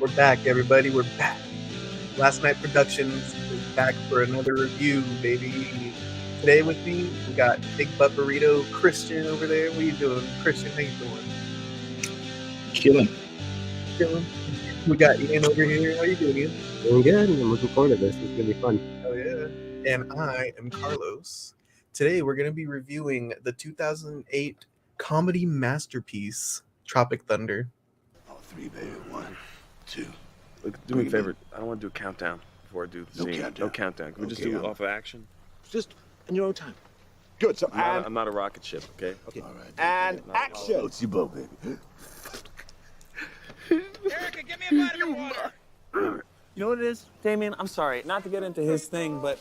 We're back, everybody. We're back. Last Night Productions is back for another review, baby. Today with me, we got Big Butt Burrito Christian over there. What are you doing, Christian? How you doing? Chilling. Chilling. We got Ian over here. How you doing, Ian? Doing good. I'm looking forward to this. It's gonna be fun. Oh yeah. And I am Carlos. Today we're going to be reviewing the 2008 comedy masterpiece, Tropic Thunder. Oh, 3, baby. 1, 2. Look, do me a favor. I don't want to do a countdown before I do the scene. Countdown. No countdown. Can we just do it off of action? Just in your own time. Good. So, I'm not a rocket ship, okay? all right. And action! Let's see, blow, baby. Erica, give me a bottle of water. You know what it is, Damien? I'm sorry, not to get into his thing, but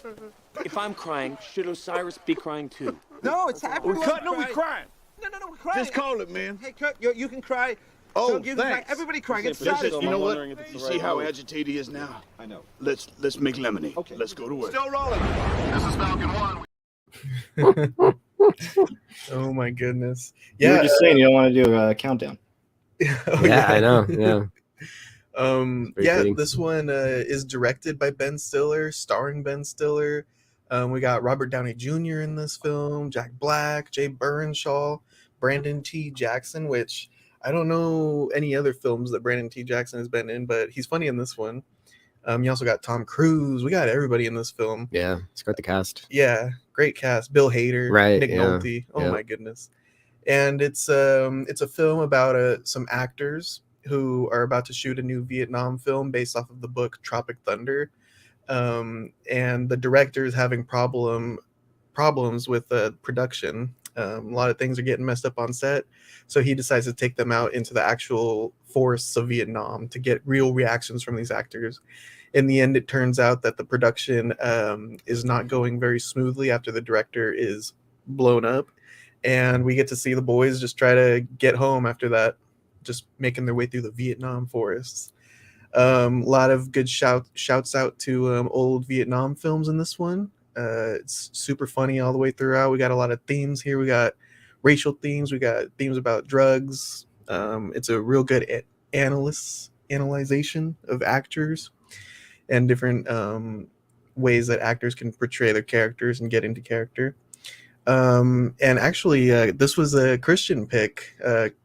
if I'm crying, should Osiris be crying too? No, it's happening. We're crying. No, we're crying. Just call it, man. Hey, Kurt, you can cry. Oh, So you can cry. thanks. Everybody crying. It's Listen, satisfying. You know what? wondering if it's the You right see how move. agitated he is now? I know. Let's make lemonade. Okay. Let's go to work. Still rolling. Oh my goodness. You Yeah. were just saying you don't want to do a countdown. Oh, Yeah, I know. Yeah. Very Yeah, fitting. this one is directed by Ben Stiller, starring Ben Stiller. We got Robert Downey Jr. in this film, Jack Black, Jay Baruchel, Brandon T. Jackson, which I don't know any other films that Brandon T. Jackson has been in, but he's funny in this one. You also got Tom Cruise. We got everybody in this film. Yeah. It's quite the cast. Yeah, great cast. Bill Hader, Right, Nick yeah, Nolte. Oh yeah. my goodness. And it's a film about some actors who are about to shoot a new Vietnam film based off of the book Tropic Thunder. And the director is having problems with production. A lot of things are getting messed up on set. So he decides to take them out into the actual forests of Vietnam to get real reactions from these actors. In the end, it turns out that the production is not going very smoothly after the director is blown up. And we get to see the boys just try to get home after that, just making their way through the Vietnam forests. A lot of good shouts out to old Vietnam films in this one. It's super funny all the way throughout. We got a lot of themes here. We got racial themes. We got themes about drugs. It's a real good analyzation of actors and different ways that actors can portray their characters and get into character. And actually, this was a Christian pick.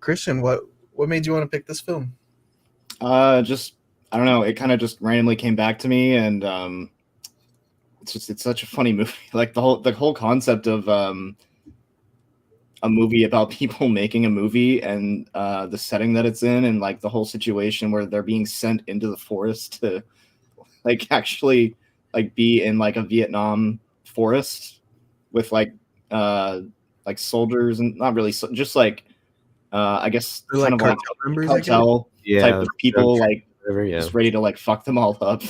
Christian, what made you want to pick this film? Just I don't know. It kind of just randomly came back to me, and it's such a funny movie. Like the whole concept of a movie about people making a movie and the setting that it's in, and like the whole situation where they're being sent into the forest to like actually like be in like a Vietnam forest with like soldiers and not really just like I guess They're kind like of like cartel members, I guess? cartel type of people like Whatever, yeah. just ready to like fuck them all up.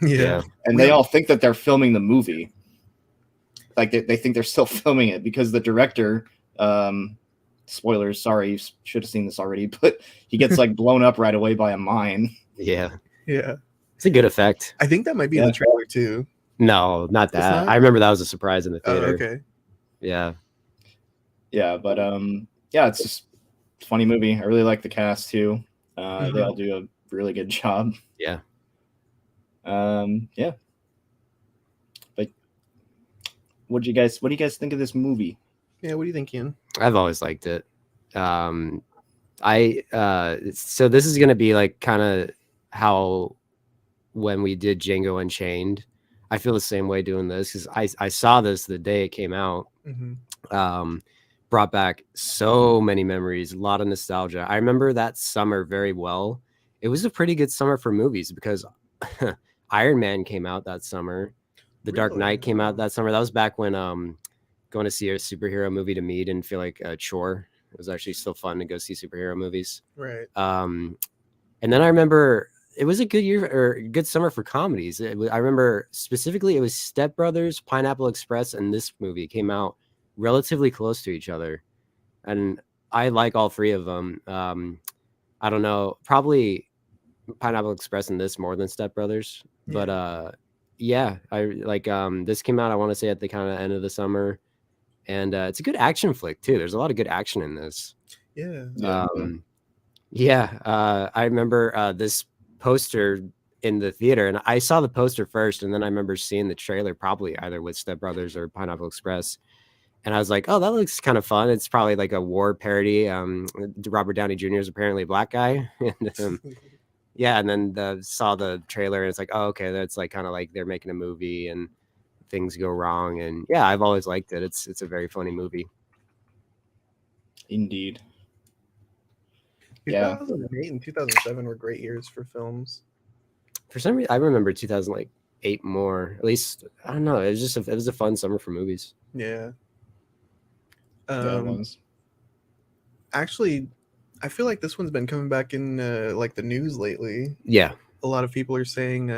Yeah. And they all think that they're filming the movie. Like they think they're still filming it because the director, spoilers, sorry, you should have seen this already, but he gets like blown up right away by a mine. Yeah. Yeah. It's a good effect. I think that might be in the trailer too. No, not that. not? I remember that was a surprise in the Oh, theater. okay. Yeah. Yeah, but yeah, it's just a funny movie. I really like the cast too. They all do a really good job. Yeah. Yeah. But what do you guys think of this movie? Yeah, what do you think, Ian? I've always liked it. So this is gonna be like kind of how when we did Django Unchained, I feel the same way doing this because I saw this the day it came out. Brought back so many memories, a lot of nostalgia. I remember that summer very well. It was a pretty good summer for movies because Iron Man came out that summer. The Dark Really? Knight came out that summer. That was back when going to see a superhero movie to me didn't feel like a chore. It was actually still fun to go see superhero movies. Right. And then I remember it was a good year or good summer for comedies. I remember specifically it was Step Brothers, Pineapple Express, and this movie came out relatively close to each other. And I like all three of them. I don't know, probably Pineapple Express and this more than Step Brothers. Yeah. But yeah, I like this came out, I want to say at the kind of end of the summer. And it's a good action flick too. There's a lot of good action in this. Yeah. I remember this poster in the theater, and I saw the poster first, and then I remember seeing the trailer, probably either with Step Brothers or Pineapple Express, and I was like, "Oh, that looks kind of fun." It's probably like a war parody. Robert Downey Jr. is apparently a black guy, and yeah, and then saw the trailer, and it's like, "Oh, okay, that's like kind of like they're making a movie, and things go wrong." And yeah, I've always liked it. It's a very funny movie. Indeed. Yeah. 2008 and 2007 were great years for films. For some reason, I remember 2008 more. At least I don't know. It was just it was a fun summer for movies. Yeah. Yeah, it was. Actually, I feel like this one's been coming back in like the news lately. Yeah. A lot of people are saying,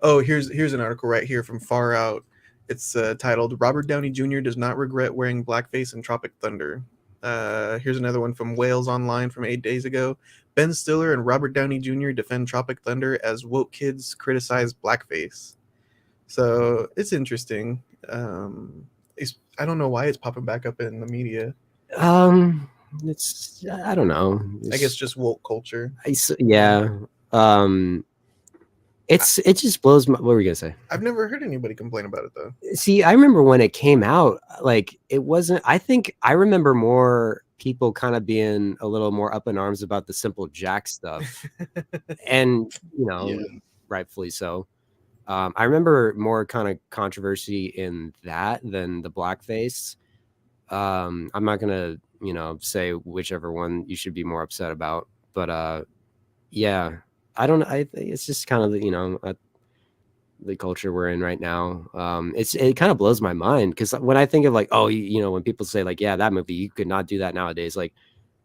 "Oh, here's an article right here from Far Out. It's titled Robert Downey Jr. does not regret wearing blackface in Tropic Thunder." Here's another one from Wales Online from 8 days ago. Ben Stiller and Robert Downey Jr. defend Tropic Thunder as woke kids criticize blackface. So it's interesting. I don't know why it's popping back up in the media. It's I don't know. I guess just woke culture. Yeah. It just blows my. What were you gonna say? I've never heard anybody complain about it though. See, I remember when it came out, like it wasn't. I think I remember more people kind of being a little more up in arms about the Simple Jack stuff, and rightfully so. I remember more kind of controversy in that than the blackface. I'm not gonna, say whichever one you should be more upset about, but yeah, I don't. It's just kind of the culture we're in right now. It kind of blows my mind because when I think of like, oh, when people say like, yeah, that movie, you could not do that nowadays. Like,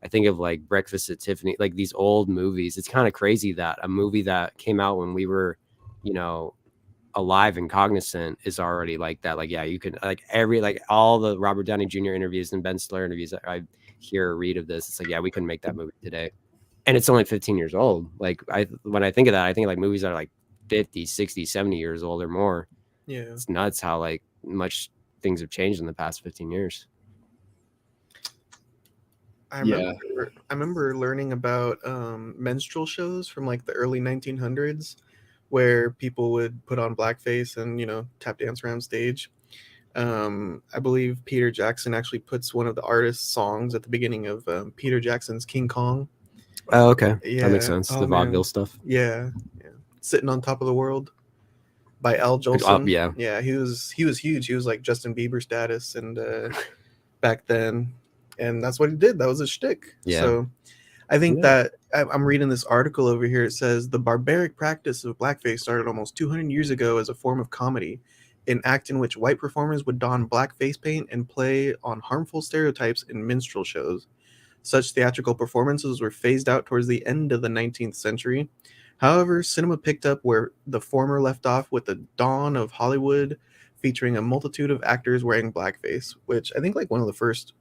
I think of like Breakfast at Tiffany, like these old movies. It's kind of crazy that a movie that came out when we were, alive and cognizant is already like that. Like, yeah, you can like all the Robert Downey Jr. interviews and Ben Stiller interviews that I hear or read of this. It's like, yeah, we couldn't make that movie today. And it's only 15 years old. Like when I think of that, I think like movies that are like 50, 60, 70 years old or more. Yeah. It's nuts how like much things have changed in the past 15 years. I remember learning about minstrel shows from like the early 1900s where people would put on blackface and, tap dance around stage. I believe Peter Jackson actually puts one of the artist's songs at the beginning of Peter Jackson's King Kong. Oh, okay. Yeah. That makes sense. The vaudeville stuff. Yeah. Sitting on Top of the World by Al Jolson. Yeah. Yeah, he was huge. He was like Justin Bieber status and back then. And that's what he did. That was his shtick. Yeah. So I think that I'm reading this article over here. It says the barbaric practice of blackface started almost 200 years ago as a form of comedy, an act in which white performers would don black face paint and play on harmful stereotypes in minstrel shows. Such theatrical performances were phased out towards the end of the 19th century. However, cinema picked up where the former left off with the dawn of Hollywood, featuring a multitude of actors wearing blackface, which I think like one of the first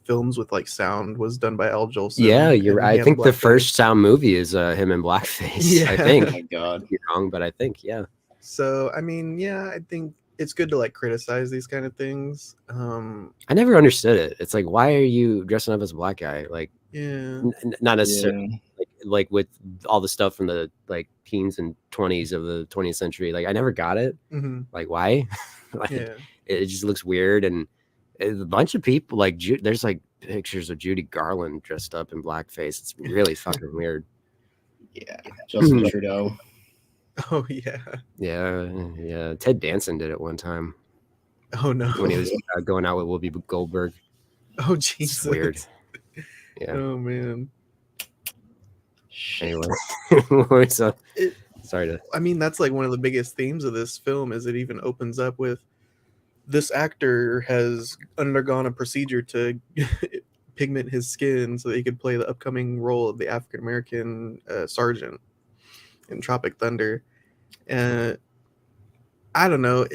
films with like sound was done by Al Jolson. Yeah, I think the first sound movie is him in blackface. Yeah. I think. Oh my God. You're wrong, but I think, yeah. So I mean, yeah, I think it's good to like criticize these kind of things. I never understood it. It's like, why are you dressing up as a black guy? Like, yeah, not necessarily like with all the stuff from the like teens and 20s of the 20th century. Like, I never got it. mm-hmm. Like, why? Like, Yeah. It just looks weird. And a bunch of people like there's like pictures of Judy Garland dressed up in blackface. It's really fucking weird. Yeah. Justin Trudeau. Oh yeah. Yeah. Ted Danson did it one time Oh no. when he was going out with Whoopi Goldberg. Oh Jesus. It's weird. Yeah. Oh man. Anyway, so sorry to. I mean, that's like one of the biggest themes of this film. Is it even opens up with this actor has undergone a procedure to pigment his skin so that he could play the upcoming role of the African American sergeant in Tropic Thunder. And I don't know.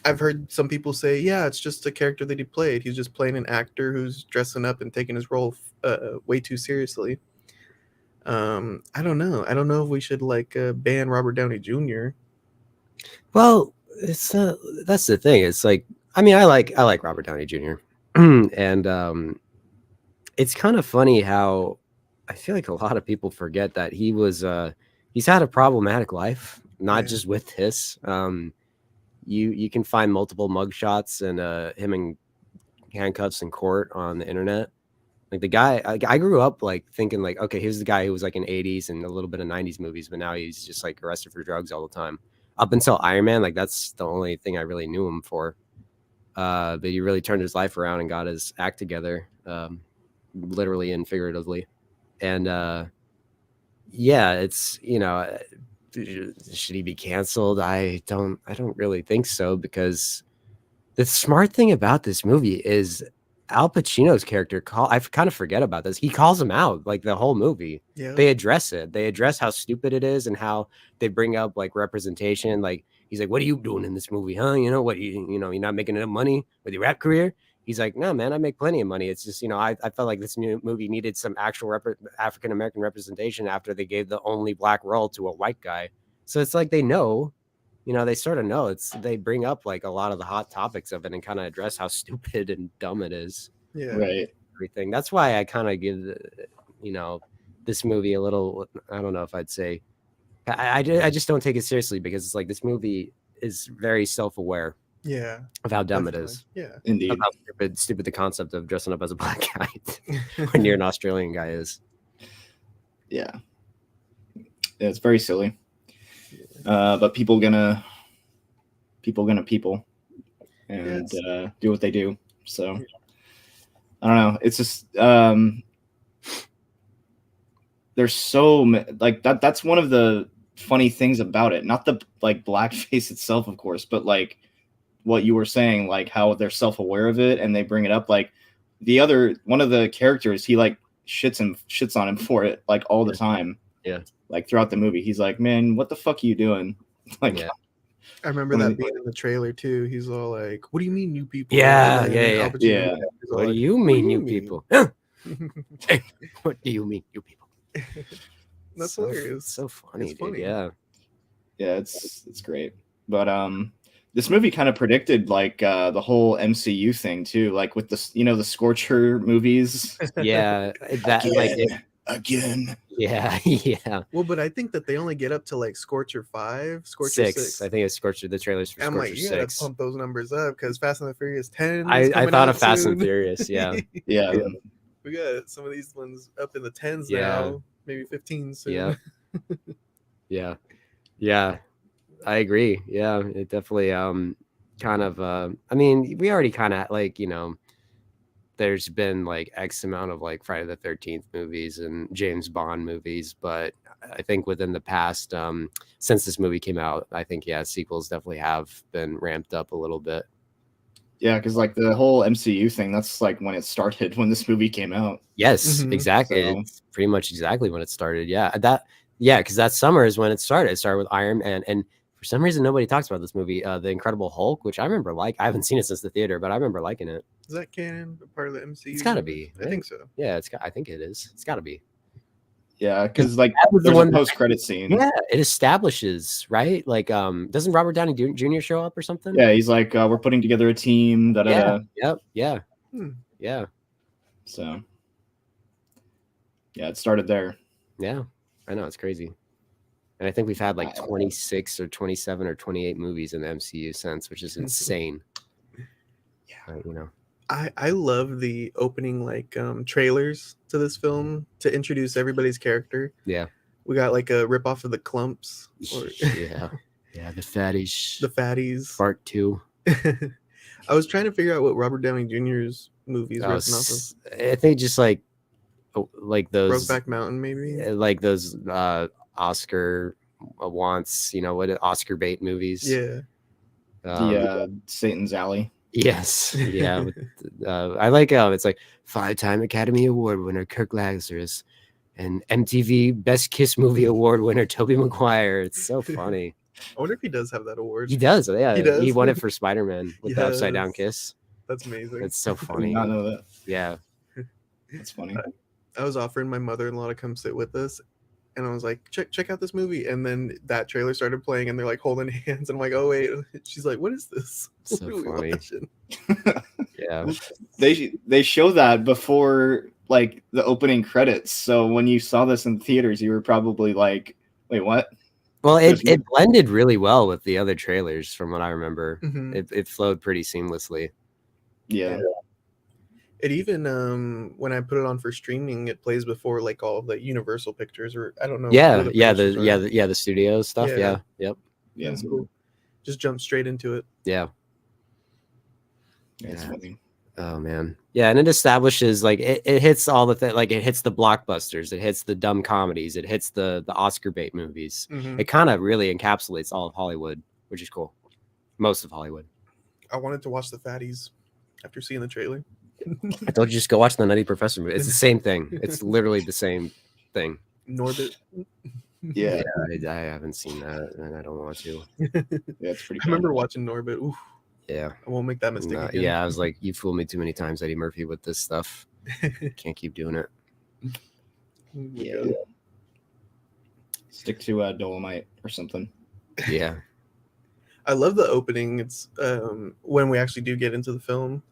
I've heard some people say, yeah, it's just a character that he played. He's just playing an actor who's dressing up and taking his role way too seriously. I don't know. I don't know if we should like ban Robert Downey Jr. Well, it's that's the thing. It's like, I mean, I like Robert Downey Jr. and it's kind of funny how I feel like a lot of people forget that he's had a problematic life, not Yeah. just with this. You can find multiple mugshots and him in handcuffs in court on the internet. Like the guy, I grew up like thinking like, okay, here's the guy who was like in 80s and a little bit of 90s movies, but now he's just like arrested for drugs all the time. Up until Iron Man, like that's the only thing I really knew him for. But he really turned his life around and got his act together, literally and figuratively. And yeah, it's, you know, should he be canceled? I don't really think so, because the smart thing about this movie is Al Pacino's character. I kind of forget about this. He calls him out like the whole movie. Yeah. They address it. They address how stupid it is and how they bring up like representation. Like he's like, "What are you doing in this movie, huh? You know what? You're not making enough money with your rap career." He's like, "No, man, I make plenty of money. It's just, I felt like this new movie needed some actual African American representation after they gave the only black role to a white guy." So it's like they know. They sort of know. They bring up like a lot of the hot topics of it and kind of address how stupid and dumb it is. Yeah. Right. Everything. That's why I kind of give this movie a little. I don't know if I'd say. I just don't take it seriously, because it's like this movie is very self-aware Yeah. of how dumb Definitely. it is. Yeah. Indeed. Of how stupid the concept of dressing up as a black guy when you're an Australian guy is. Yeah. It's very silly. But people gonna and do what they do. So I don't know. It's just there's so like that. That's one of the funny things about it. Not the like blackface itself, of course, but like what you were saying, like how they're self-aware of it and they bring it up. Like one of the characters, he like shits on him for it like all the time. Yeah. Like throughout the movie, he's like, "Man, what the fuck are you doing?" Like, Yeah. I remember that being in the trailer too. He's all like, "What do you mean, you people?" Yeah, And then yeah, Al Pacino yeah. is all What do like, you "What mean, you people? Hey, what do you mean, you people? That's so, hilarious. So funny, It's dude. funny. Yeah. yeah, it's great. But this movie kind of predicted like the whole MCU thing too, like with the Scorcher movies. Yeah. That Again. yeah. Yeah. Well, but I think that they only get up to like Scorcher 5, Scorcher 6. I think it's Scorcher. The trailers for I'm Scorcher like, you gotta 6. pump those numbers up because Fast and the Furious 10. I coming thought out of Fast soon. and Furious. Yeah. Yeah. We got some of these ones up in the 10s Yeah. now, maybe 15 soon. Yeah. Yeah. Yeah. I agree. Yeah. It definitely kind of I mean, we already kind of like, there's been like X amount of like Friday the 13th movies and James Bond movies, but I think within the past since this movie came out, I think sequels definitely have been ramped up a little bit. Yeah, because like the whole MCU thing, that's like when it started, when this movie came out. Yes, Mhm. exactly. So- It's pretty much exactly when it started. Yeah, because that summer is when it started. It started with Iron Man, and for some reason nobody talks about this movie, The Incredible Hulk, which I remember I haven't seen it since the theater, but I remember liking it. Is that canon? Part of the MCU? It's gotta be, I think so. Yeah, I think it is. It's got to be. Yeah, because like That was the there's one a that- post-credit scene. Yeah, it establishes, right? Like, doesn't Robert Downey Jr. show up or something? Yeah, he's like, we're putting together a team. Yeah. Yep. Yeah. Hmm. Yeah. So yeah, it started there. Yeah. I know, it's crazy. And I think we've had like 26 or 27 or 28 movies in the MCU since, which is insane. Yeah. I love the opening like trailers to this film to introduce everybody's character. Yeah. We got like a rip off of the Clumps or Yeah. Yeah. The fatties. the Fatties. Part 2. I was trying to figure out what Robert Downey Jr.'s movies were off of. I think just like those Brokeback Mountain, maybe. like those Oscar wants, what Oscar bait movies. Yeah. Satan's Alley. Yes. Yeah. I like it's like 5-time Academy Award winner Kirk Lazarus and MTV Best Kiss Movie Award winner Tobey Maguire. It's so funny. I wonder if he does have that award. He does. Yeah. He does? He won it for Spider-Man with the upside down Yes. kiss. That's amazing. It's so I did funny. not know that. Yeah. That's funny. I was offering my mother-in-law to come sit with us, and I was like, check out this movie. And then that trailer started playing, and they're like holding hands. And I'm like, oh wait. She's like, what is this? So What are we funny. watching? Yeah. They show that before like the opening credits. So when you saw this in theaters, you were probably like, "Wait, what?" Well, There's it blended really well with the other trailers, from what I remember. Mhm. It flowed pretty seamlessly. Yeah, It even when I put it on for streaming, it plays before like all the Universal pictures, or I don't know. Yeah, who yeah, producers are. the studio stuff. Yeah. Yeah, yep, yeah, That's cool. Just jump straight into it. yeah. it's Yeah. funny. Oh man, yeah, and it establishes like it hits all the like it hits the blockbusters, it hits the dumb comedies, it hits the Oscar bait movies. Mhm. It kind of really encapsulates all of Hollywood, which is cool. Most of Hollywood. I wanted to watch the Fatties after seeing the trailer. I told you just go watch the Nutty Professor movie. It's the same thing. It's literally the same thing. Norbit. Yeah, I haven't seen that, and I don't want to. yeah, it's pretty. I remember watching Norbit. Oof, Yeah, I won't make that mistake no, again. yeah. I was like, you fooled me too many times, Eddie Murphy, with this stuff. Can't keep doing it. Yeah. Stick to Dolomite or something. Yeah, I love the opening. It's when we actually do get into the film.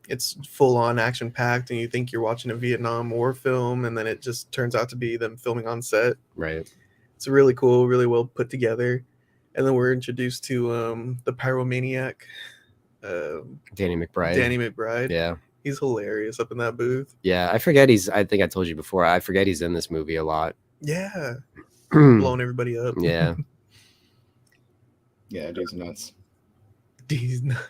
It's full on action packed, and you think you're watching a Vietnam War film, and then it just turns out to be them filming on set. right. It's really cool, really well put together. And then we're introduced to the pyromaniac, Danny McBride. Danny McBride. Yeah. He's hilarious up in that booth. Yeah, I forget I think I told you before, I forget he's in this movie a lot. Yeah, yeah. blowing everybody up. Yeah, dude's nuts. He's not-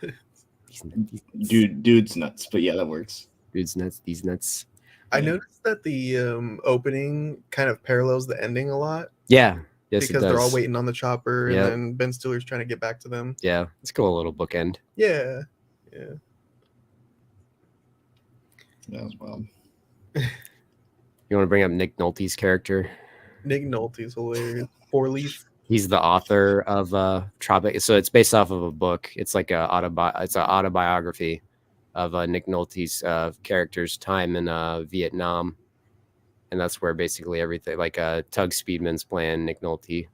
Dude's nuts. But yeah, that works. Dude's nuts, these nuts. I Yeah. noticed that the opening kind of parallels the ending a lot. Yeah. Yes, Because it does. they're all waiting on the chopper, Yep. and then Ben Stiller's trying to get back to them. Yeah, it's a cool little bookend. Yeah, That was wild. You want to bring up Nick Nolte's character? Nick Nolte's hilarious. Four Leaf. He's the author of Tropic. So it's based off of a book. It's like it's an autobiography of Nick Nolte's character's time in Vietnam, and that's where basically everything, like Tug Speedman's playing Nick Nolte,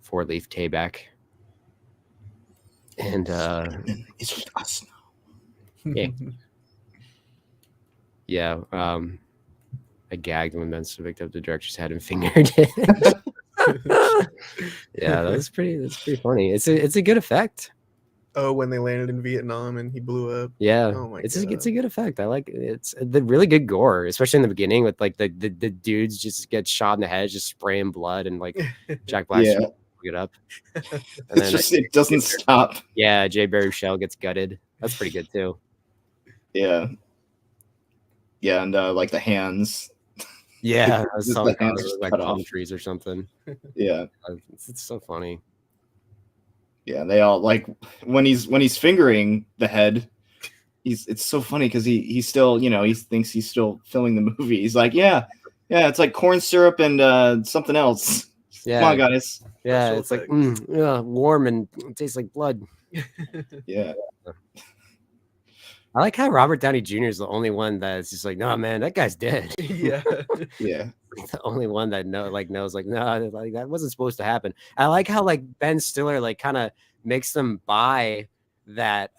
Four Leaf Tayback, and It's with us Yeah. yeah, I gagged when Ben picked up the director's head and fingered it. Yeah, that's pretty funny. It's a good effect. Oh, when they landed in Vietnam and he blew up. Yeah, Oh my it's God. a good effect. I like it. It's the really good gore, especially in the beginning with like the dudes just get shot in the head, just spraying blood, and like Jack Black Yeah. it up. And It's then just it doesn't stop. yeah, Jay Baruchel gets gutted. That's pretty good too. Yeah. Yeah, and like the hands. Yeah, Just some the kind hands of just like cut palm off. trees or something. Yeah. It's so funny. Yeah, they all like when he's fingering the head, it's so funny because he's still, he thinks he's still filming the movie. He's like, yeah, it's like corn syrup and something else. Yeah, Come on, guys. yeah, Special it's like effects. yeah, warm and it tastes like blood. Yeah. I like how Robert Downey Jr. is the only one that's just like, no, man, that guy's dead. Yeah. Yeah. The only one that knows like no, like that wasn't supposed to happen. I like how like Ben Stiller like kind of makes them buy that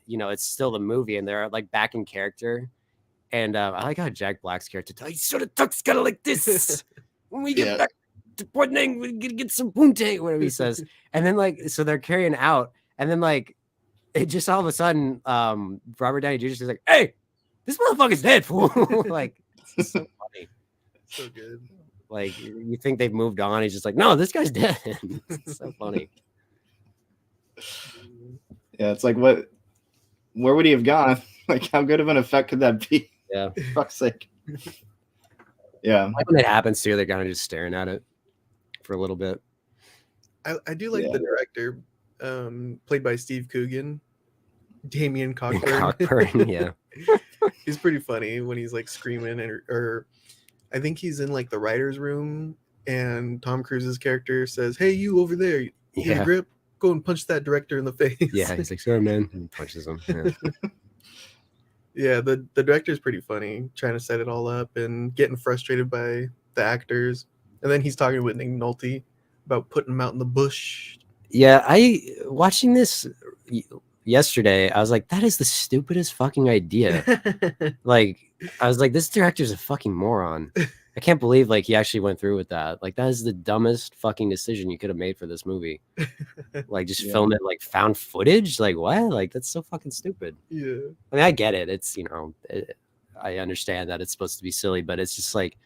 it's still the movie and they're like back in character. And I like how Jack Black's character he sort of talks kind of like this. When we get back to Port Nang, we're gonna get some punte, whatever he says. And then like so they're carrying out, and then like it just all of a sudden Robert Downey Jr. is like, hey, this motherfucker's dead, fool. Like it's so funny. So good. Like you think they've moved on. He's just like, no, this guy's dead. It's so funny. Yeah, it's like where would he have gone? Like how good of an effect could that be? Yeah. For fuck's sake. Yeah. Like when it happens too, they're kind of just staring at it for a little bit. I do like Yeah. the director, played by Steve Coogan, Damien Cockburn. Cockburn, yeah. He's pretty funny when he's like screaming, or I think he's in like the writer's room, and Tom Cruise's character says, "Hey, you over there, you get a Yeah. grip? Go and punch that director in the face." Yeah, he's like, sorry, man. And punches him. Yeah. Yeah, the director's pretty funny, trying to set it all up and getting frustrated by the actors. And then he's talking with Nick Nolte about putting him out in the bush. Yeah, watching this, yesterday. I was like, that is the stupidest fucking idea. Like, I was like, this director's a fucking moron. I can't believe like he actually went through with that. Like, that is the dumbest fucking decision you could have made for this movie. Like, just film it like found footage. Like, what? Like, that's so fucking stupid. Yeah. I mean, I get it. It's I understand that it's supposed to be silly, but it's just like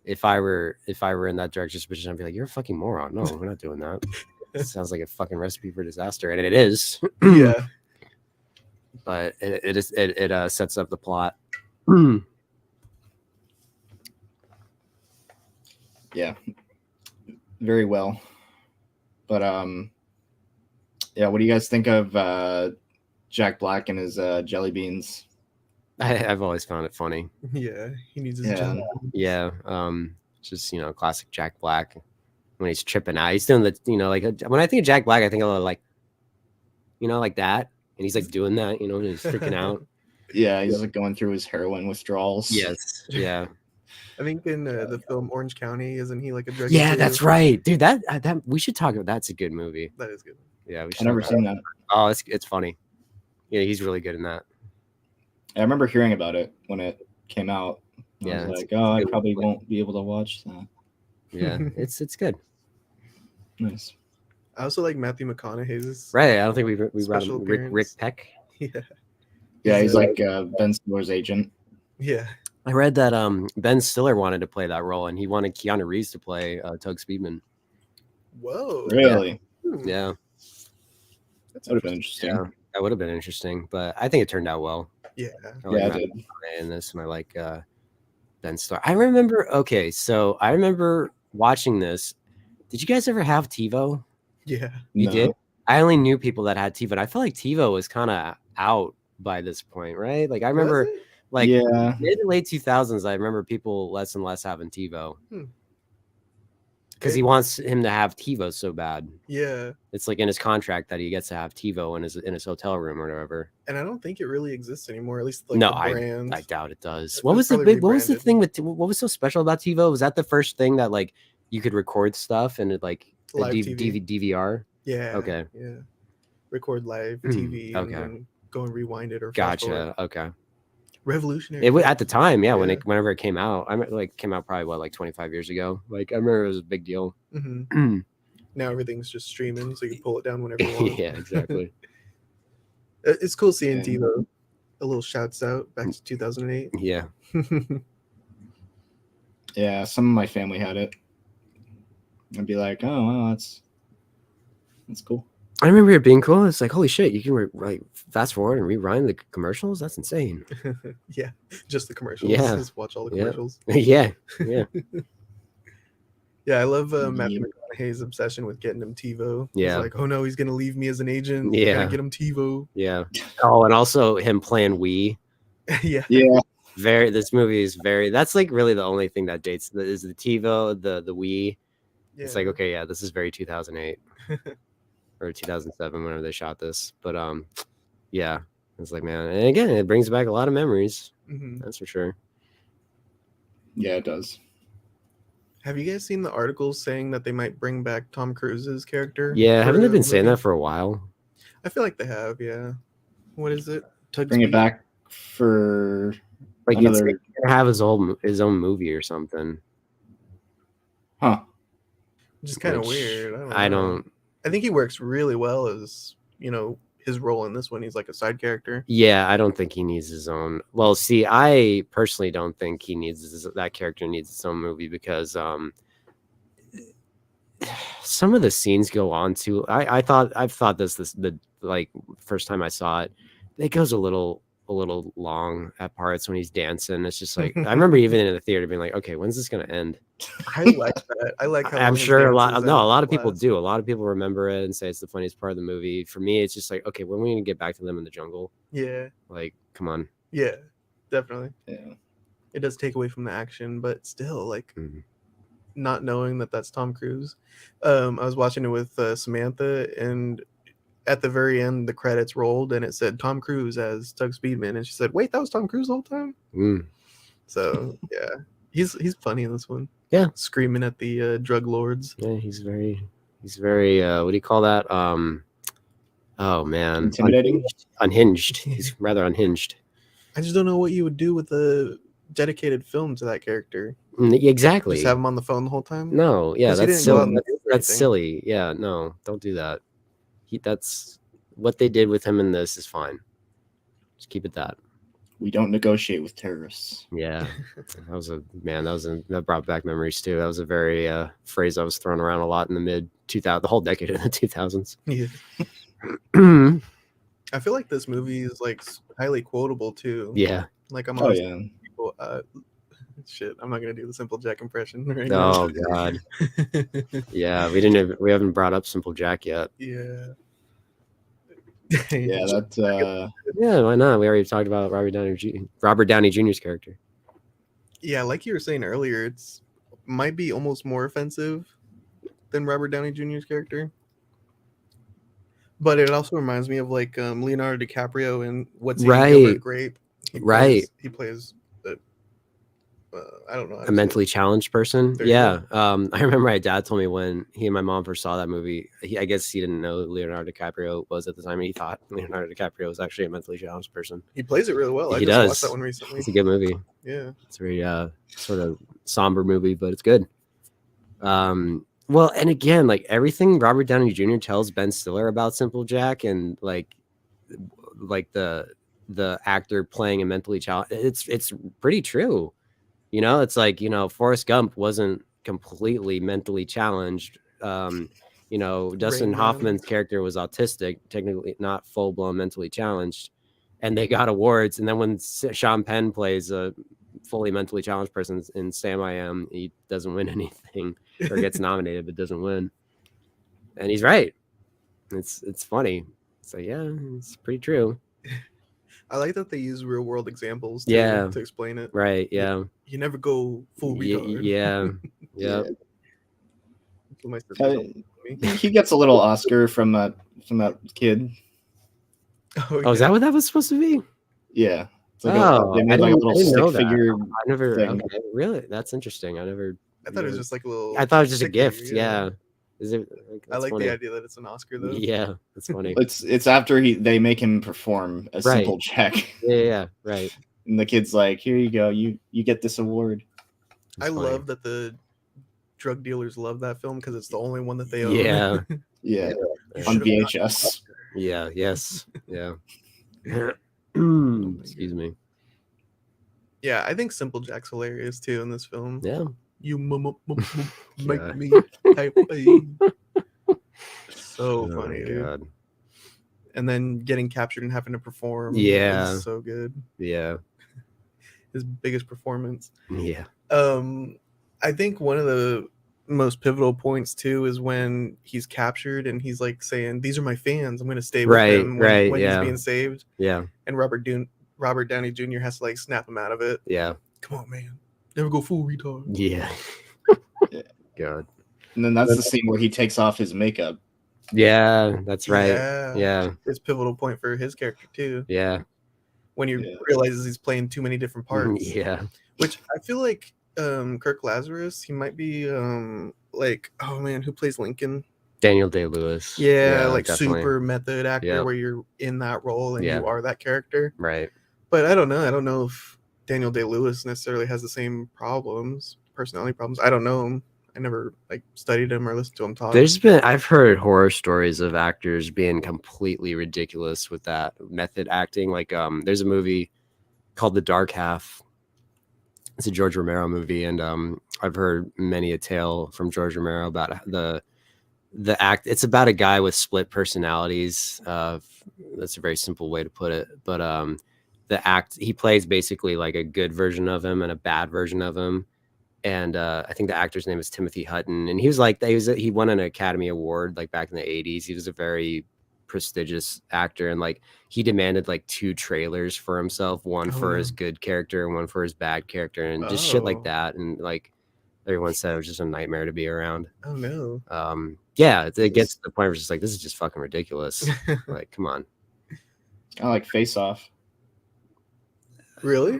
if I were in that director's position, I'd be like, you're a fucking moron. No, we're not doing that. It sounds like a fucking recipe for disaster, and it is. Yeah. But it sets up the plot. Yeah, very well. But yeah, what do you guys think of Jack Black and his jelly beans? I've always found it funny. Yeah. He needs his Yeah. job. Yeah, just classic Jack Black when he's tripping out. He's doing the like when I think of Jack Black, I think of like like that, and he's like doing that, and he's freaking out. Yeah, he's like going through his heroin withdrawals. Yes, yeah. I think in the film Orange County, isn't he like a drug? Yeah, dealer? that's right, dude. That we should talk about. That's a good movie. That is good. Yeah, we should. I've never talk about seen it. that. Oh, it's funny. Yeah, he's really good in that. I remember hearing about it when it came out. Yeah, I was it's like, oh, I good probably movie. won't be able to watch that. Yeah, it's good. Nice. I also like Matthew McConaughey's. Right. I don't think we brought Special him Rick appearance. Peck. Yeah. Yeah, he's Yeah. like Ben Stiller's agent. Yeah. I read that Ben Stiller wanted to play that role, and he wanted Keanu Reeves to play Tug Speedman. Whoa. Really? Yeah, That's That would have been interesting. yeah, that would have been interesting, but I think it turned out well. Yeah. I like Yeah, it Matthew did. McConaughey in this, and I like Ben Stiller. I remember. Okay, so I remember watching this. Did you guys ever have TiVo? Yeah. You No. did. I only knew people that had TiVo, and I felt like TiVo was kind of out by this point, right? Like I remember, Was it? like Yeah. mid to late 2000s, I remember people less and less having TiVo because he wants him to have TiVo so bad. Yeah. It's like in his contract that he gets to have TiVo in his hotel room or whatever. And I don't think it really exists anymore. At least like No, the brand. I doubt it does. It's What was the probably big? What was the rebranded. thing with? What was so special about TiVo? Was that the first thing that like you could record stuff and it like a Live TV. DVR? Yeah. Okay. Yeah. Record live Mm, TV okay. and then go and rewind it or fast forward. Gotcha. Okay. Revolutionary. It was at the time, yeah. Yeah. Whenever it came out, I remember, like came out probably like 25 years ago. Like I remember it was a big deal. Mhm. Now everything's just streaming, so you can pull it down whenever you want. Yeah, exactly. It's cool seeing Yeah. TiVo. A little shouts out back to 2008. Yeah. Yeah, some of my family had it. I'd be like, oh, wow, that's cool. I remember it being cool. It's like, holy shit, you can like fast forward and rewind the commercials. That's insane. Yeah, just the commercials. Yeah. Just watch all the Yeah. commercials. Yeah. Yeah. Yeah, I love Matthew Yeah. McConaughey's obsession with getting him TiVo. Yeah. He's like, oh no, he's gonna leave me as an agent. Yeah. Gotta get him TiVo. Yeah. Oh, and also him playing Wii. Yeah. Yeah, This movie is very, that's like really the only thing that dates is the TiVo, the Wii. It's like, okay, yeah, this is very 2008 or 2007, whenever they shot this. But yeah, it's like, man, and again, it brings back a lot of memories. Mhm. That's for sure. yeah, it does. Have you guys seen the articles saying that they might bring back Tom Cruise's character? Yeah, for haven't they the been saying movie? that for a while? I feel like they have, yeah. What is it? Tug Bring it Speed? back for Like he's another. gonna have his own movie or something. Huh. Which is kind of which weird. I know. don't. I think he works really well as, his role in this one. He's like a side character. Yeah, I don't think he needs his own. Well, see, I personally don't think that character needs its own movie because some of the scenes go on too. I've thought this the like first time I saw it, it goes a little long at parts when he's dancing. It's just like I remember even in the theater being like, okay, when's this gonna end? I like that. I like how I'm long his sure a lot dances of people last. do. A lot of people remember it and say it's the funniest part of the movie. For me, it's just like, okay, when are we gonna get back to them in the jungle? Yeah. Like, come on. Yeah. Definitely. Yeah. It does take away from the action, but still, like, Mhm. not knowing that that's Tom Cruise. I was watching it with Samantha, and at the very end, the credits rolled, and it said Tom Cruise as Tug Speedman, and she said, "Wait, that was Tom Cruise the whole time." Mm. So yeah, he's funny in this one. Yeah. Screaming at the drug lords. Yeah, he's very what do you call that? Oh man, Intimidating? Unhinged. He's rather unhinged. I just don't know what you would do with a dedicated film to that character. Exactly. Just have him on the phone the whole time. No, yeah, 'Cause he that's didn't go out silly. in the field or That's anything. silly. Yeah, no, don't do that. That's what they did with him in this is fine. Just keep it that. We don't negotiate with terrorists. Yeah, that brought back memories too. That was a very phrase I was throwing around a lot in the mid 2000, the whole decade of the 2000s. Yeah. I feel like this movie is like highly quotable too. Yeah. Like I'm Oh always yeah. people. Shit, I'm not gonna do the Simple Jack impression right now. Oh god. Yeah, we haven't brought up Simple Jack yet. Yeah. Yeah, that Yeah, why not? We already talked about Robert Downey Jr.'s character. Yeah, like you were saying earlier, it's might be almost more offensive than Robert Downey Jr.'s character. But it also reminds me of like Leonardo DiCaprio in What's Eating Right. Gilbert Grape. Right. He plays I don't know. A mentally challenged person. There you Yeah. I remember my dad told me when he and my mom first saw that movie, I guess he didn't know who Leonardo DiCaprio was at the time. And he thought Leonardo DiCaprio was actually a mentally challenged person. He plays it really well. I He just does. watched that one recently. It's a good movie. Yeah. It's a very sort of somber movie, but it's good. Well, and again, like everything Robert Downey Jr. tells Ben Stiller about Simple Jack and like the actor playing a mentally challenged, it's pretty true. You know, it's like, Forrest Gump wasn't completely mentally challenged. Dustin Rain Hoffman's Man. character was autistic, technically not full blown mentally challenged, and they got awards. And then when Sean Penn plays a fully mentally challenged person in Sam I Am, he doesn't win anything or gets nominated but doesn't win. And he's right. It's funny. So yeah, it's pretty true. I like that they use real world examples Yeah. to explain it. Right. Yeah. You never go full retard. Yeah. Yeah. My sister told me. he gets a little Oscar from that kid. Oh, is that what that was supposed to be? Yeah. It's like Oh, they made like a little stick figure. I never. thing. Okay, really? That's interesting. I thought it was just like a little. I thought it was just a stick gift. figure, Yeah. Is it? I like funny. the idea that it's an Oscar though. Yeah, that's funny. It's after they make him perform a Simple Jack. Yeah, right. And the kid's like, "Here you go. You get this award." I love that the drug dealers love that film because it's the only one that they own. Yeah. Yeah. You On should've VHS. Yeah. Yes. Yeah. Excuse me. Yeah, I think Simple Jack's hilarious too in this film. Yeah. You make God. me happy. So funny, dude. God. And then getting captured and having to perform. Yeah. is so good. Yeah. His biggest performance. Yeah. I think one of the most pivotal points too is when he's captured and he's like saying, "These are my fans. I'm going to stay with them." When he's being saved. Yeah. And Robert Downey Jr. has to like snap him out of it. Yeah. Come on, man. Never go full retard. Yeah. Yeah. God. And then that's the scene where he takes off his makeup. Yeah, that's right. Yeah. Yeah. It's a pivotal point for his character too. Yeah. When he realizes he's playing too many different parts. Yeah. Which I feel like Kirk Lazarus, he might be like, oh man, who plays Lincoln? Daniel Day-Lewis. Yeah, like definitely. super method actor Yep. where you're in that role and Yeah. you are that character. Right. But I don't know. I don't know if Daniel Day-Lewis necessarily has the same problems, personality problems. I don't know him. I never like studied him or listened to him talk. I've heard horror stories of actors being completely ridiculous with that method acting. Like there's a movie called The Dark Half. It's a George Romero movie, and I've heard many a tale from George Romero about the act. It's about a guy with split personalities. That's a very simple way to put it. But the act, he plays basically like a good version of him and a bad version of him. And I think the actor's name is Timothy Hutton, and he was like he won an Academy Award like back in the 80s. He was a very prestigious actor, and like he demanded like 2 trailers for himself, one for his good character and one for his bad character, and just shit like that. And like everyone said, it was just a nightmare to be around. Oh no. Yeah, it gets to the point where it's just like, this is just fucking ridiculous. Like, come on. Kind of like Face Off. Really?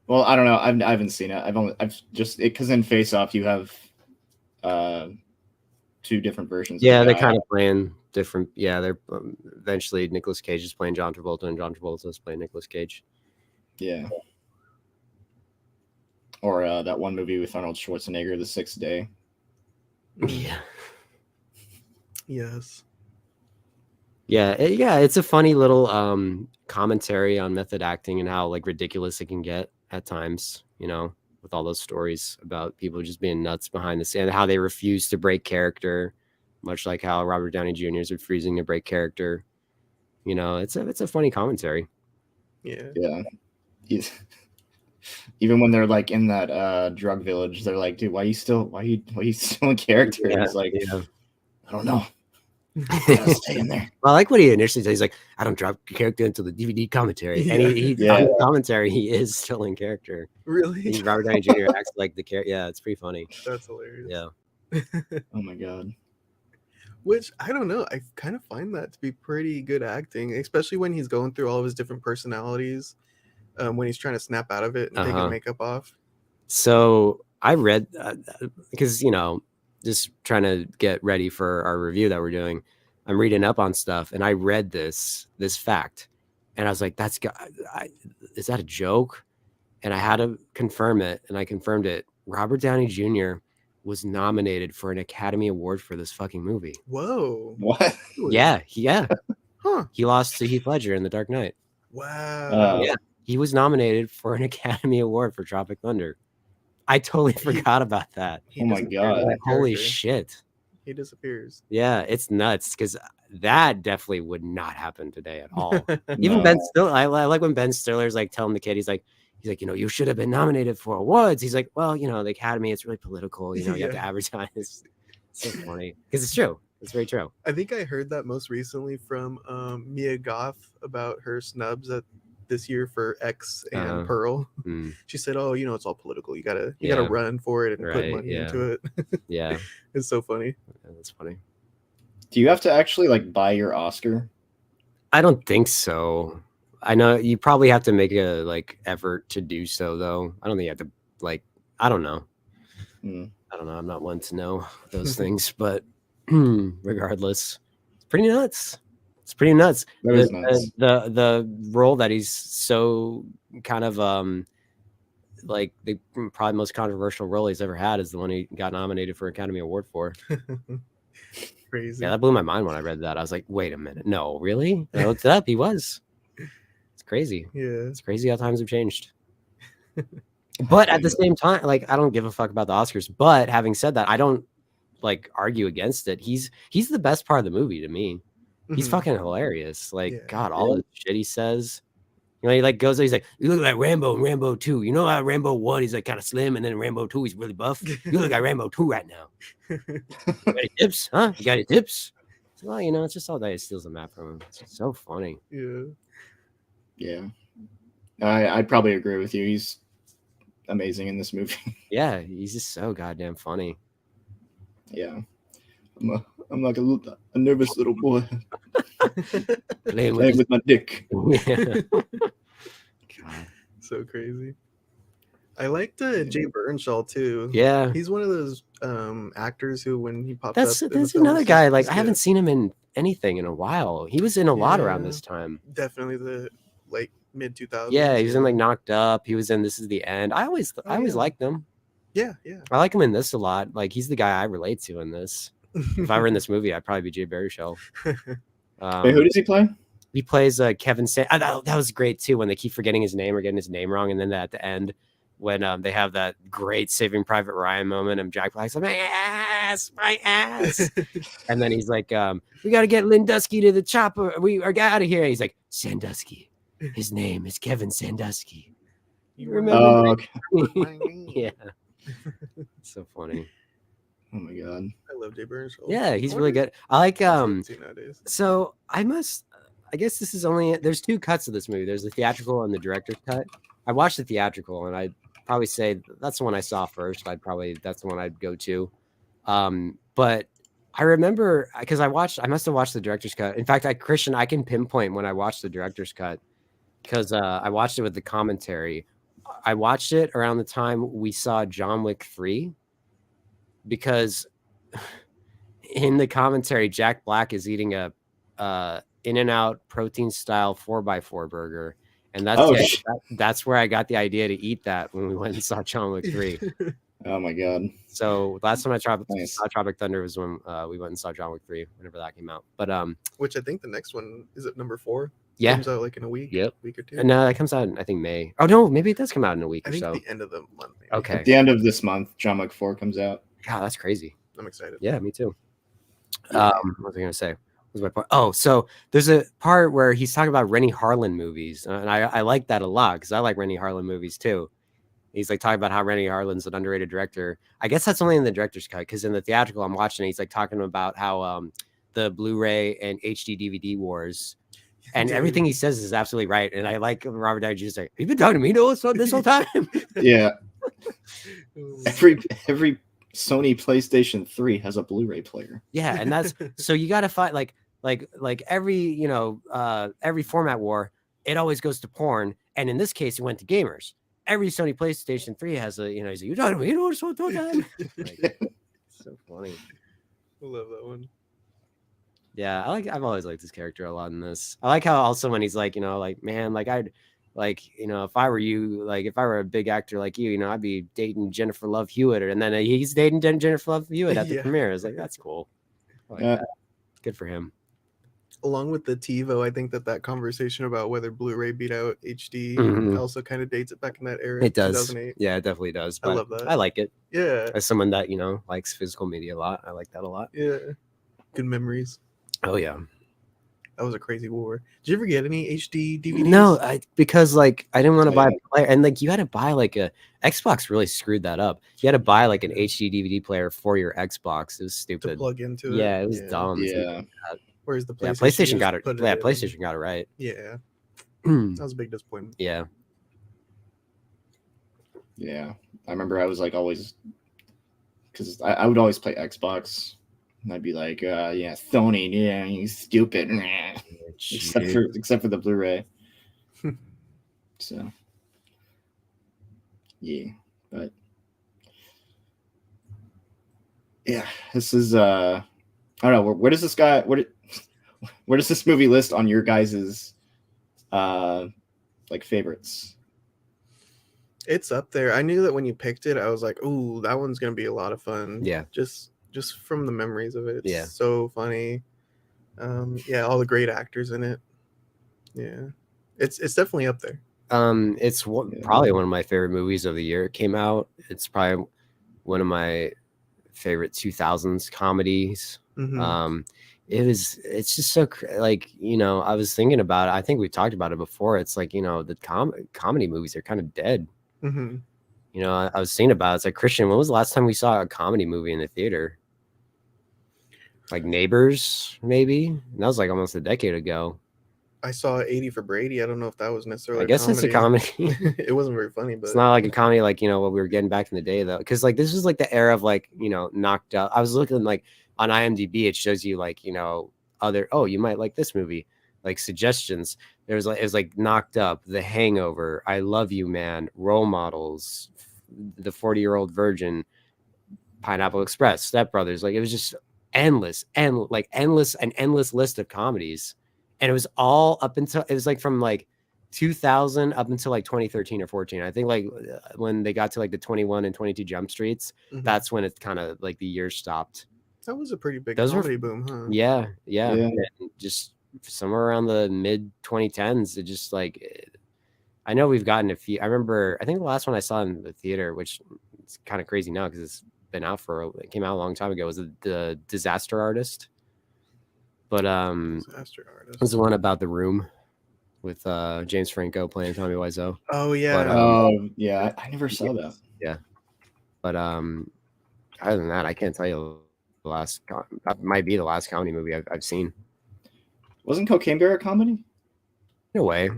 Well, I don't know. I haven't seen it. I've just because in Face Off you have two different versions. Yeah, of the they're guy. kind of playing different. Yeah, they're eventually Nicolas Cage is playing John Travolta, and John Travolta is playing Nicolas Cage. Yeah. Or that one movie with Arnold Schwarzenegger, The Sixth Day. Yeah. Yes. Yeah, it's a funny little commentary on method acting and how like ridiculous it can get at times, you know, with all those stories about people just being nuts behind the scene and how they refuse to break character, much like how Robert Downey Jr. is refusing to break character. You know, it's a funny commentary. Yeah. Yeah. Even when they're like in that drug village, they're like, dude, why are you still in character? Yeah, He's like, yeah. I don't know. Gotta stay in there. Well, I like what he initially said. He's like, I don't drop character until the DVD commentary. And he Yeah. on the commentary, he is still in character. Really? Robert Downey Jr. acts like the character. Yeah, it's pretty funny. That's hilarious. Yeah. Oh my god. Which I don't know. I kind of find that to be pretty good acting, especially when he's going through all of his different personalities. When he's trying to snap out of it and take his makeup off. So I read because you know, just trying to get ready for our review that we're doing. I'm reading up on stuff, and I read this fact, and I was like, is that a joke? And I had to confirm it, and I confirmed it. Robert Downey Jr. was nominated for an Academy Award for this fucking movie. Whoa. What? Yeah. Huh. He lost to Heath Ledger in The Dark Knight. Wow. Yeah. He was nominated for an Academy Award for Tropic Thunder. I totally forgot about that. Oh my god. Like, holy shit. He disappears. Yeah, it's nuts because that definitely would not happen today at all. Even No. Ben Stiller, I like when Ben Stiller's like telling the kid, he's like, you know, you should have been nominated for awards. He's like, well, you know, the Academy, it's really political. You know, you have to advertise. It's so funny because it's true. It's very true. I think I heard that most recently from Mia Goth about her snubs at this year for X and Pearl. She said, "Oh, you know, it's all political. You gotta run for it and put money into it." Yeah, it's so funny. Yeah, that's funny. Do you have to actually like buy your Oscar? I don't think so. I know you probably have to make a like effort to do so, though. I don't think you have to like. I don't know. I don't know. I'm not one to know those things, but regardless, it's pretty nuts. It's pretty nuts. That is nuts. The role that he's so kind of like the probably most controversial role he's ever had is the one he got nominated for Academy Award for. Crazy. Yeah, that blew my mind when I read that. I was like, wait a minute, no, really? And I looked it up. He was. It's crazy. Yeah, it's crazy how times have changed. But at the same time, like I don't give a fuck about the Oscars. But having said that, I don't like argue against it. He's the best part of the movie to me. He's fucking hilarious. Like, God, all the shit he says. You know, he like goes, he's like, you look like Rambo in Rambo 2. You know how Rambo 1, he's like kind of slim, and then Rambo 2, he's really buff. You look like Rambo 2 right now. You got any tips? Huh? You got any tips? So, well, you know, it's just all that he steals the map from him. It's just so funny. Yeah. I'd probably agree with you. He's amazing in this movie. Yeah, he's just so goddamn funny. Yeah. I'm like a nervous little boy playing with my dick. Yeah. God. So crazy. I liked Jay Baruchel too. Yeah, he's one of those actors who, when he popped that's up, that's another guy. Like I haven't seen him in anything in a while. He was in a lot around this time. Definitely the like mid 2000s. Yeah, he was in like Knocked Up. He was in This Is the End. I always liked him. Yeah. I like him in this a lot. Like he's the guy I relate to in this. If I were in this movie, I'd probably be Jay Baruchel. Wait, who does he play? He plays Kevin. That was great too. When they keep forgetting his name or getting his name wrong, and then at the end, when they have that great Saving Private Ryan moment, and Jack Black's like, my ass, and then he's like, we got to get Lindusky to the chopper. We are out of here. He's like, Sandusky. His name is Kevin Sandusky. You remember? Oh, okay. Yeah. So funny. Oh my god. I love Jay Baruchel. Yeah, he's really good. I like so I guess this is only there's two cuts of this movie. There's the theatrical and the director's cut. I watched the theatrical and I'd probably say that's the one I saw first. That's the one I'd go to. But I remember because I must have watched the director's cut. In fact, Christian, I can pinpoint when I watched the director's cut because I watched it with the commentary. I watched it around the time we saw John Wick 3. Because in the commentary, Jack Black is eating a In-N-Out protein style 4x4 burger, and that's where I got the idea to eat that when we went and saw John Wick 3. Oh my god. So last time I saw Nice. Tropic Thunder was when we went and saw John Wick 3, whenever that came out. But Which I think the next one is it number 4. yeah, Comes out like in a week. Yep. Week or two. and that comes out in, I think, May. Oh no, maybe it does come out in a week I or think so. the end of the month. Maybe. Okay. At the end of this month, John Wick 4 comes out. God, that's crazy. I'm excited. Yeah, me too. What was I gonna say? What was my point? Oh, so there's a part where he's talking about Rennie Harlin movies, and I like that a lot because I like Rennie Harlin movies too. He's like talking about how Rennie Harlin's an underrated director. I guess that's only in the director's cut, because in the theatrical I'm watching it, he's like talking about how the Blu-ray and HD DVD wars, and everything he says is absolutely right. And I like Robert Downey Jr. like, you've been talking to me this whole time. Yeah. Every Sony PlayStation 3 has a Blu-ray player. Yeah, and that's so you got to find like every every format war, it always goes to porn, and in this case, it went to gamers. Every Sony PlayStation 3 has a he's like, you talking to me this whole time. Like, so funny. I love that one. Yeah, I've always liked this character a lot in this. I like how also when he's like, like, man, like I'd like, if I were you, like if I were a big actor like you, I'd be dating Jennifer Love Hewitt, and then he's dating Jennifer Love Hewitt at the premiere. It's like, that's cool. I like that. Good for him. Along with the TiVo, I think that conversation about whether Blu-ray beat out HD also kind of dates it back in that era. It does. 2008. Yeah, it definitely does. I love that. I like it. Yeah. As someone that, likes physical media a lot, I like that a lot. Yeah. Good memories. Oh, yeah. That was a crazy war. Did you ever get any HD DVDs? No, because like I didn't want to buy a player, and like you had to buy like a Xbox really screwed that up. You had to buy like an HD DVD player for your Xbox. It was stupid. To plug into it. Yeah, it was dumb. Yeah. Whereas the PlayStation got it. Yeah, PlayStation got it right. Yeah. That was a big disappointment. Yeah. Yeah. I remember I was like always, because I would always play Xbox. And I'd be like, yeah, Sony, yeah, you stupid. except for the Blu-ray. So, yeah, but yeah, this is I don't know, where does this guy where does this movie list on your guys's like favorites? It's up there. I knew that when you picked it, I was like, "Ooh, that one's gonna be a lot of fun." Yeah, just from the memories of it. It's yeah, so funny. Yeah, all the great actors in it. Yeah, it's definitely up there. It's probably one of my favorite movies of the year. It came out. It's probably one of my favorite 2000s comedies. It's just so like, I was thinking about it. I think we talked about it before. It's like, the comedy movies are kind of dead. I was thinking about it. It's like, Christian, when was the last time we saw a comedy movie in the theater? Like Neighbors, maybe? And that was like almost a decade ago. I saw 80 for Brady. I don't know if that was necessarily I guess it's a comedy. It wasn't very funny, but it's not like a comedy like, what we were getting back in the day, though. Because like this was like the era of like, Knocked Up. I was looking like on IMDb, it shows you like, other, you might like this movie, like suggestions. It was like Knocked Up, The Hangover, I Love You Man, Role Models, The 40-Year-Old Virgin, Pineapple Express, Step Brothers. Like it was just endless list of comedies. And it was all up until, it was like from like 2000 up until like 2013 or 14. I think like when they got to like the 21 and 22 Jump Streets, that's when it kind of like the years stopped. That was a pretty big comedy boom, huh? Yeah. And just somewhere around the mid 2010s, it just like, I know we've gotten a few. I think the last one I saw in the theater, which is kind of crazy now because it's been out it came out a long time ago, was the Disaster Artist. But Disaster Artist. it was the one about the room with James Franco playing Tommy Wiseau. Oh yeah. But, yeah, I never saw that. Yeah. But other than that, I can't tell you that might be the last comedy movie I've seen. Wasn't Cocaine Bear a comedy? No way.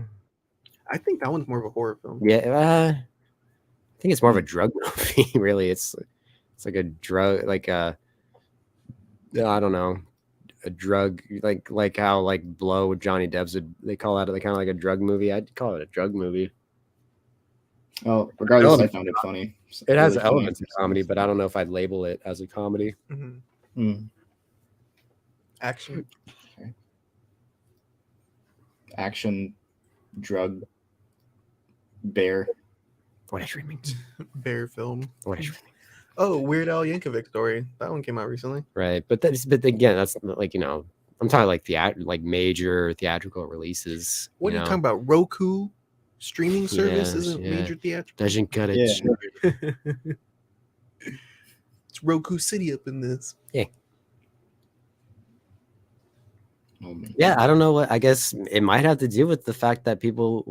I think that one's more of a horror film. Yeah, I think it's more of a drug movie. Really, it's like a drug, like I don't know, a drug, like how like Blow with Johnny Depp's. They call that kind of like a drug movie. I'd call it a drug movie. Oh, regardless, I found it funny. It has elements of comedy, but I don't know if I'd label it as a comedy. Action. Action, drug, bear. What is dreaming? Bear film. What is dreaming? Oh, Weird Al Yankovic story. That one came out recently. Right, but again, that's like I'm talking like major theatrical releases. What are you talking about? Roku streaming service Yes, isn't yeah. major theatrical. Doesn't cut it. Yeah. It's Roku City up in this. Oh, man. Yeah, I don't know what. I guess it might have to do with the fact that people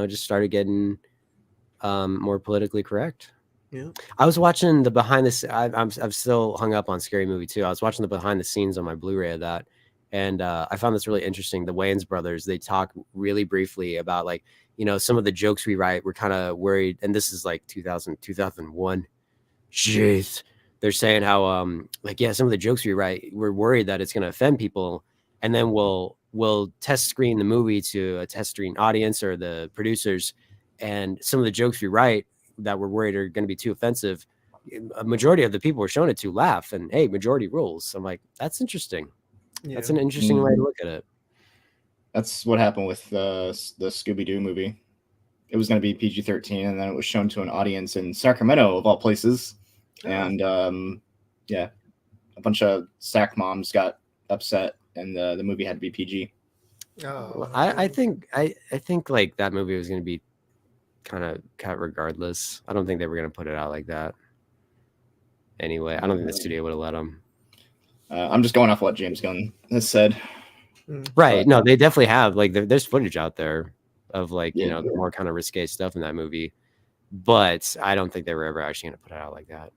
just started getting more politically correct. Yeah. I was watching the behind the. I'm still hung up on Scary Movie 2. I was watching the behind the scenes on my Blu-ray of that, and I found this really interesting. The Wayans brothers, they talk really briefly about some of the jokes we write. We're kind of worried, and this is like 2001. Jeez, they're saying how some of the jokes we write, we're worried that it's going to offend people, and then we'll test screen the movie to a test screen audience or the producers, and some of the jokes we write that we're worried are going to be too offensive, a majority of the people we're showing it to laugh, and hey, majority rules. I'm like, that's interesting. Yeah. That's an interesting way to look at it. That's what happened with the Scooby-Doo movie. It was going to be PG-13, and then it was shown to an audience in Sacramento, of all places. Oh. And a bunch of SAC moms got upset, and the movie had to be PG. Oh, I think like that movie was going to be kind of cut regardless. I don't think they were going to put it out like that. Anyway, I don't think the studio would have let them. I'm just going off what James Gunn has said. Right. No, they definitely have. Like, there's footage out there of the more kind of risque stuff in that movie. But I don't think they were ever actually going to put it out like that.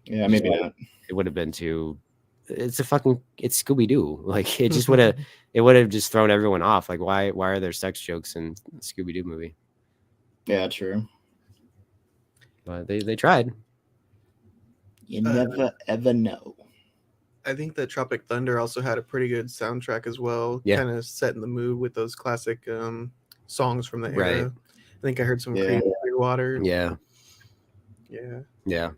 Yeah, maybe not. It would have been too. It's Scooby-Doo. Like, it just would have. It would have just thrown everyone off. Like, why are there sex jokes in the Scooby-Doo movie? Yeah, true. But they tried. You never ever know. I think that Tropic Thunder also had a pretty good soundtrack as well. Yeah. Kind of setting the mood with those classic songs from the era. Right. I think I heard some Yeah. Clearwater. Yeah. Yeah. Yeah.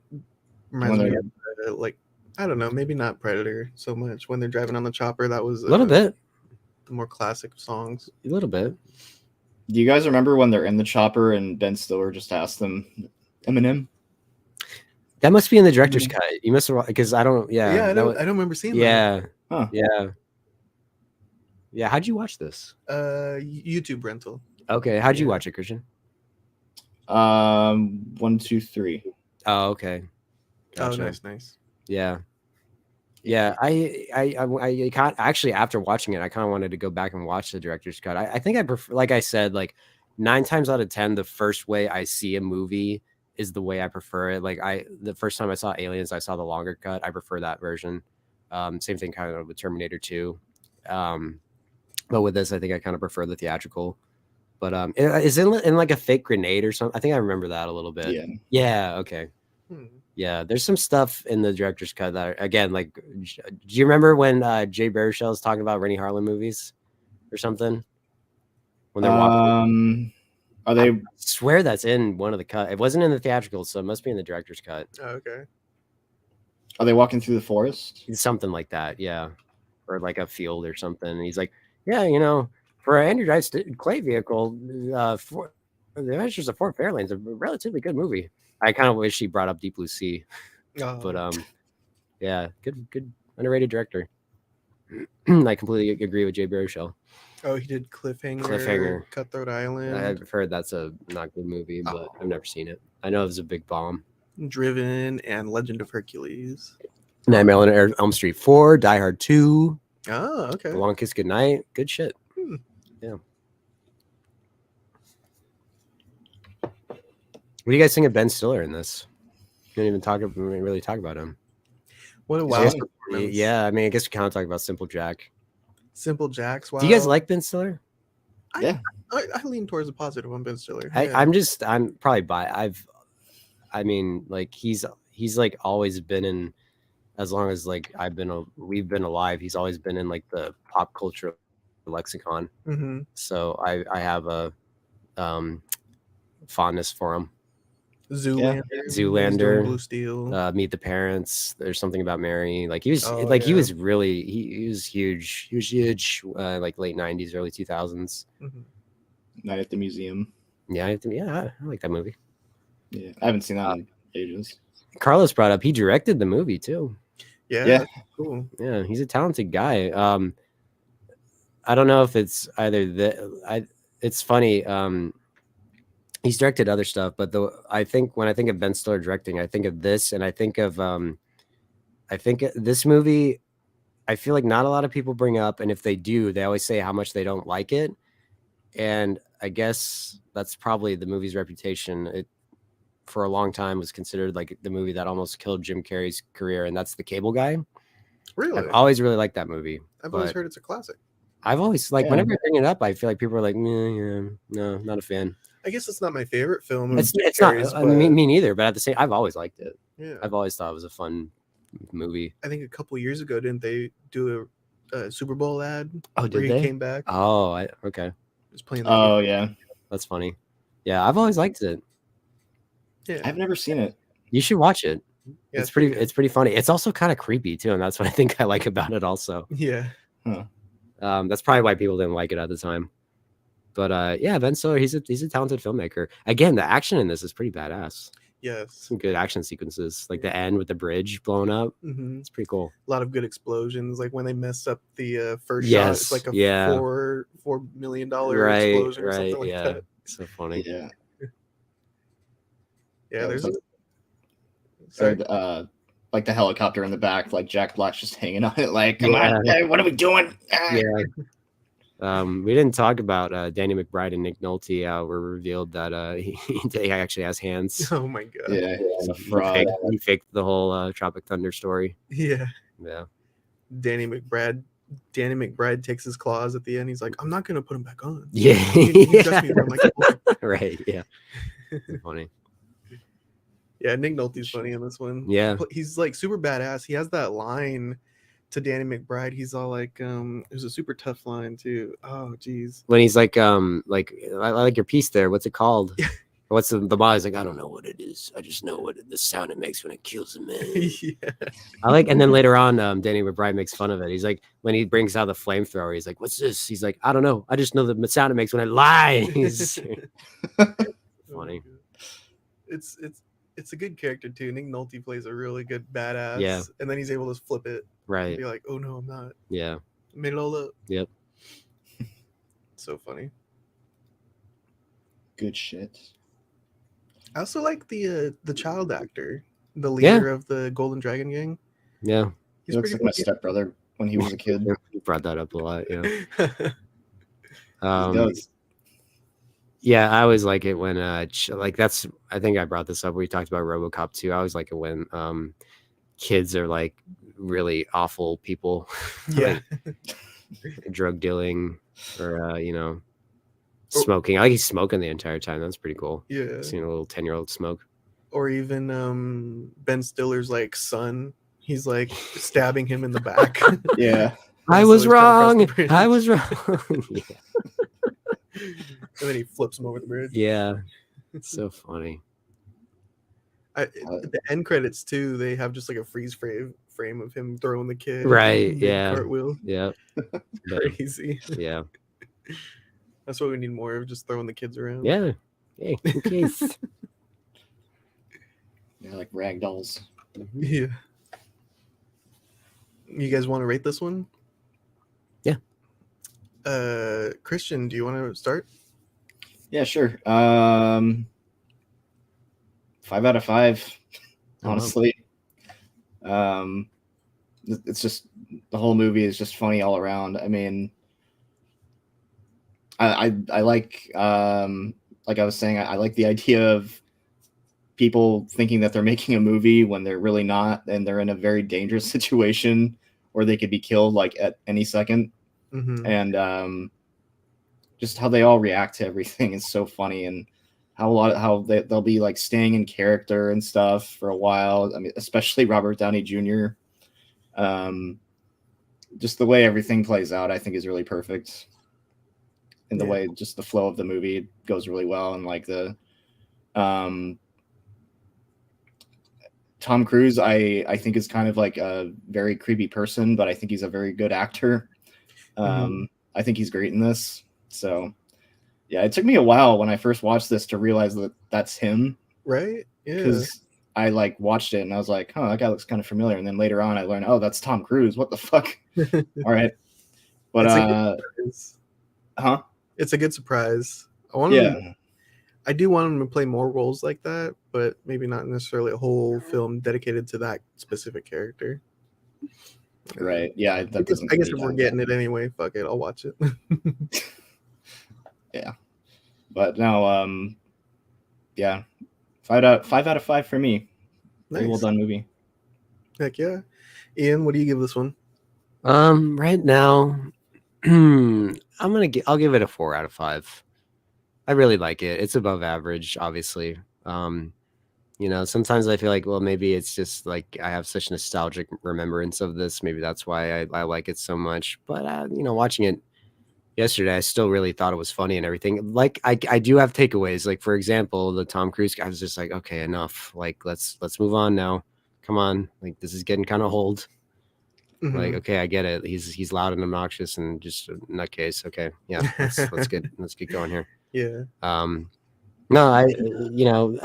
Reminds me of I don't know, maybe not Predator so much. When they're driving on the chopper, that was A little bit. the more classic songs. A little bit. Do you guys remember when they're in the chopper and Ben Stiller just asked them, Eminem? That must be in the director's cut. You must have, because I don't. Yeah. Yeah, I don't remember seeing that. Yeah. Huh. Yeah. Yeah. How'd you watch this? YouTube rental. Okay. How'd you watch it, Christian? 1, 2, 3. Oh, okay. Gotcha. Oh, nice. Yeah. Yeah. I can't actually, after watching it, I kind of wanted to go back and watch the director's cut. I think I prefer, like I said, 9 times out of 10, the first way I see a movie is the way I prefer it. Like the first time I saw Aliens, I saw the longer cut. I prefer that version. Same thing kind of with Terminator 2. But with this, I think I kind of prefer the theatrical. But is it in like a fake grenade or something? I think I remember that a little bit. Yeah. Yeah. Okay. Yeah. There's some stuff in the director's cut that, again, like, do you remember when Jay Baruchel was talking about Rennie Harlan movies or something? When they're walking. Are they? I swear that's in one of the cut. It wasn't in the theatrical, so it must be in the director's cut. Oh, okay. Are they walking through the forest? Something like that, yeah, or like a field or something. And he's like, yeah, for an energized clay vehicle, for The Adventures of Fort Fairlane's a relatively good movie. I kind of wish he brought up Deep Blue Sea, but yeah, good underrated director. I completely agree with Jay Baruchel. Oh, he did Cliffhanger. Cutthroat Island. I've heard that's a not good movie, but I've never seen it. I know it was a big bomb. Driven and Legend of Hercules. Nightmare on Elm Street 4, Die Hard 2. Oh, okay. Long Kiss Goodnight. Good shit. Yeah. What do you guys think of Ben Stiller in this? You didn't even really talk about him. What a wow. Yeah, I mean, I guess we kind of talk about Simple Jack. Simple Jacks. Wow. Do you guys like Ben Stiller? Yeah. I lean towards the positive on Ben Stiller. I'm probably I mean, like he's like always been in, as long as like we've been alive, he's always been in like the pop culture lexicon. Mm-hmm. So I have a fondness for him. Zoolander. Zoolander. He's doing Blue Steel. Meet the Parents. There's something about Mary. Like he was Oh, he yeah. was really he was huge. He was huge. Like late 90s, early 2000s. Mhm. Night at the Museum. Yeah, I like that movie. Yeah, I haven't seen that in ages. Carlos brought up he directed the movie too. Yeah, Yeah. that's cool. Yeah, he's a talented guy. I don't know if it's either it's funny. He's directed other stuff, but I think when I think of Ben Stiller directing, I think of this, and I think of this movie. I feel like not a lot of people bring up, and if they do, they always say how much they don't like it. And I guess that's probably the movie's reputation. It for a long time was considered like the movie that almost killed Jim Carrey's career, and that's The Cable Guy. Really? I've always really liked that movie. I've always but heard it's a classic. I've always like Yeah. whenever I bring it up, I feel like people are like, yeah, no, not a fan. I guess it's not my favorite film. of It's Jim not Carrey's, me neither, but at the same, I've always liked it. Yeah, I've always thought it was a fun movie. I think a couple years ago, didn't they do a Super Bowl ad? Oh, where did he they? came back? Oh, okay, Just playing. The Oh game. yeah, that's funny. Yeah, I've always liked it. Yeah, I've never seen it. You should watch it. yeah, It's pretty. good. It's pretty funny. It's also kind of creepy too, and that's what I think I like about it. Also, Yeah, that's probably why people didn't like it at the time. But yeah, Ben Stiller, he's a talented filmmaker. Again, the action in this is pretty badass. yes. Some good action sequences, like the end with the bridge blowing up. Hmm. It's pretty cool. A lot of good explosions, like when they mess up the first shot. Yes, It's like a yeah. $4 million Right, explosion or right, something like yeah. that. So funny. Yeah, Yeah, there's. Or Sorry. like the helicopter in the back, like Jack Black's just hanging on it. Like, come Yeah. on, hey, what are we doing? Ah. Yeah. We didn't talk about Danny McBride and Nick Nolte. Were revealed that he actually has hands. Oh my god. Yeah, he's a He fraud. faked the whole Tropic Thunder story. Yeah. Yeah. Danny McBride takes his claws at the end. He's like, I'm not gonna put them back on. Yeah. You trust me. I'm like, "Oh." Right. Yeah. Funny. Yeah, Nick Nolte's funny in this one. Yeah. He's like super badass. He has that line to Danny McBride. He's all like, it was a super tough line too. Oh geez. When he's like I like your piece there. What's it called? What's the motto? He's like, I don't know what it is. I just know the sound it makes when it kills a man. Yeah. I like, and then later on, Danny McBride makes fun of it. He's like, when he brings out the flamethrower, he's like, "What's this?" He's like, "I don't know. I just know the sound it makes when it lies." Funny. It's a good character too. Nick Nolte plays a really good badass. Yeah. And then he's able to flip it and Right. be like, oh no, I'm not. Yeah. I made it all up. Yep. So funny. Good shit. I also like the child actor, the leader of the Golden Dragon Gang. Yeah. He's He looks like my stepbrother when he was a kid. You brought that up a lot. Yeah. pretty He does. Yeah, I always like it when like that's I think I brought this up. We talked about RoboCop 2. I always like it when kids are like really awful people. Yeah. Like, drug dealing or smoking. I like he's smoking the entire time. That's pretty cool. Yeah. Seeing a little 10-year-old smoke. Or even Ben Stiller's like son. He's like stabbing him in the back. Yeah. I So was he's coming wrong. across the bridge. I was wrong. Yeah. And then he flips him over the bridge. Yeah. It's so funny. The end credits too, they have just like a freeze frame of him throwing the kid. Right, doing yeah. Cartwheel. Yeah. But, Crazy. yeah. That's what we need more of, just throwing the kids around. Yeah. Hey, in case. Yeah, like rag dolls. Yeah. You guys want to rate this one? Yeah. Christian, do you want to start? Yeah, sure. 5 out of 5. wow. Honestly, it's just the whole movie is just funny all around. I mean, I like I was saying, I like the idea of people thinking that they're making a movie when they're really not, and they're in a very dangerous situation where they could be killed like at any second. Mm-hmm. And just how they all react to everything is so funny, and how they'll be like staying in character and stuff for a while. I mean, especially Robert Downey Jr. Just the way everything plays out, I think, is really perfect. And the way just the flow of the movie goes really well, and like the Tom Cruise, I think is kind of like a very creepy person, but I think he's a very good actor. I think he's great in this. So yeah, it took me a while when I first watched this to realize that that's him, Right? Yeah. because I like watched it and I was like, oh, that guy looks kind of familiar. And then later on I learned, oh, that's Tom Cruise. What the fuck? All right. But It's a good surprise. huh? It's a good surprise. Yeah. I do want him to play more roles like that, but maybe not necessarily a whole film dedicated to that specific character. Right. Yeah. That doesn't I guess really if we're sound getting bad. it anyway, fuck it, I'll watch it. Yeah. But no, yeah. 5 out of 5 for me. Very well Nice. done movie. Heck yeah. Ian, what do you give this one? Right now, I'll give it a 4 out of 5. I really like it. It's above average, obviously. Sometimes I feel like, well, maybe it's just like I have such nostalgic remembrance of this. Maybe that's why I like it so much. But watching it yesterday, I still really thought it was funny and everything. Like I do have takeaways. Like, for example, the Tom Cruise guy was just like, okay, enough. Like let's move on now. Come on. Like this is getting kind of old. Like, okay, I get it. He's loud and obnoxious and just a nutcase. Okay, yeah, let's get going here. Yeah. No, I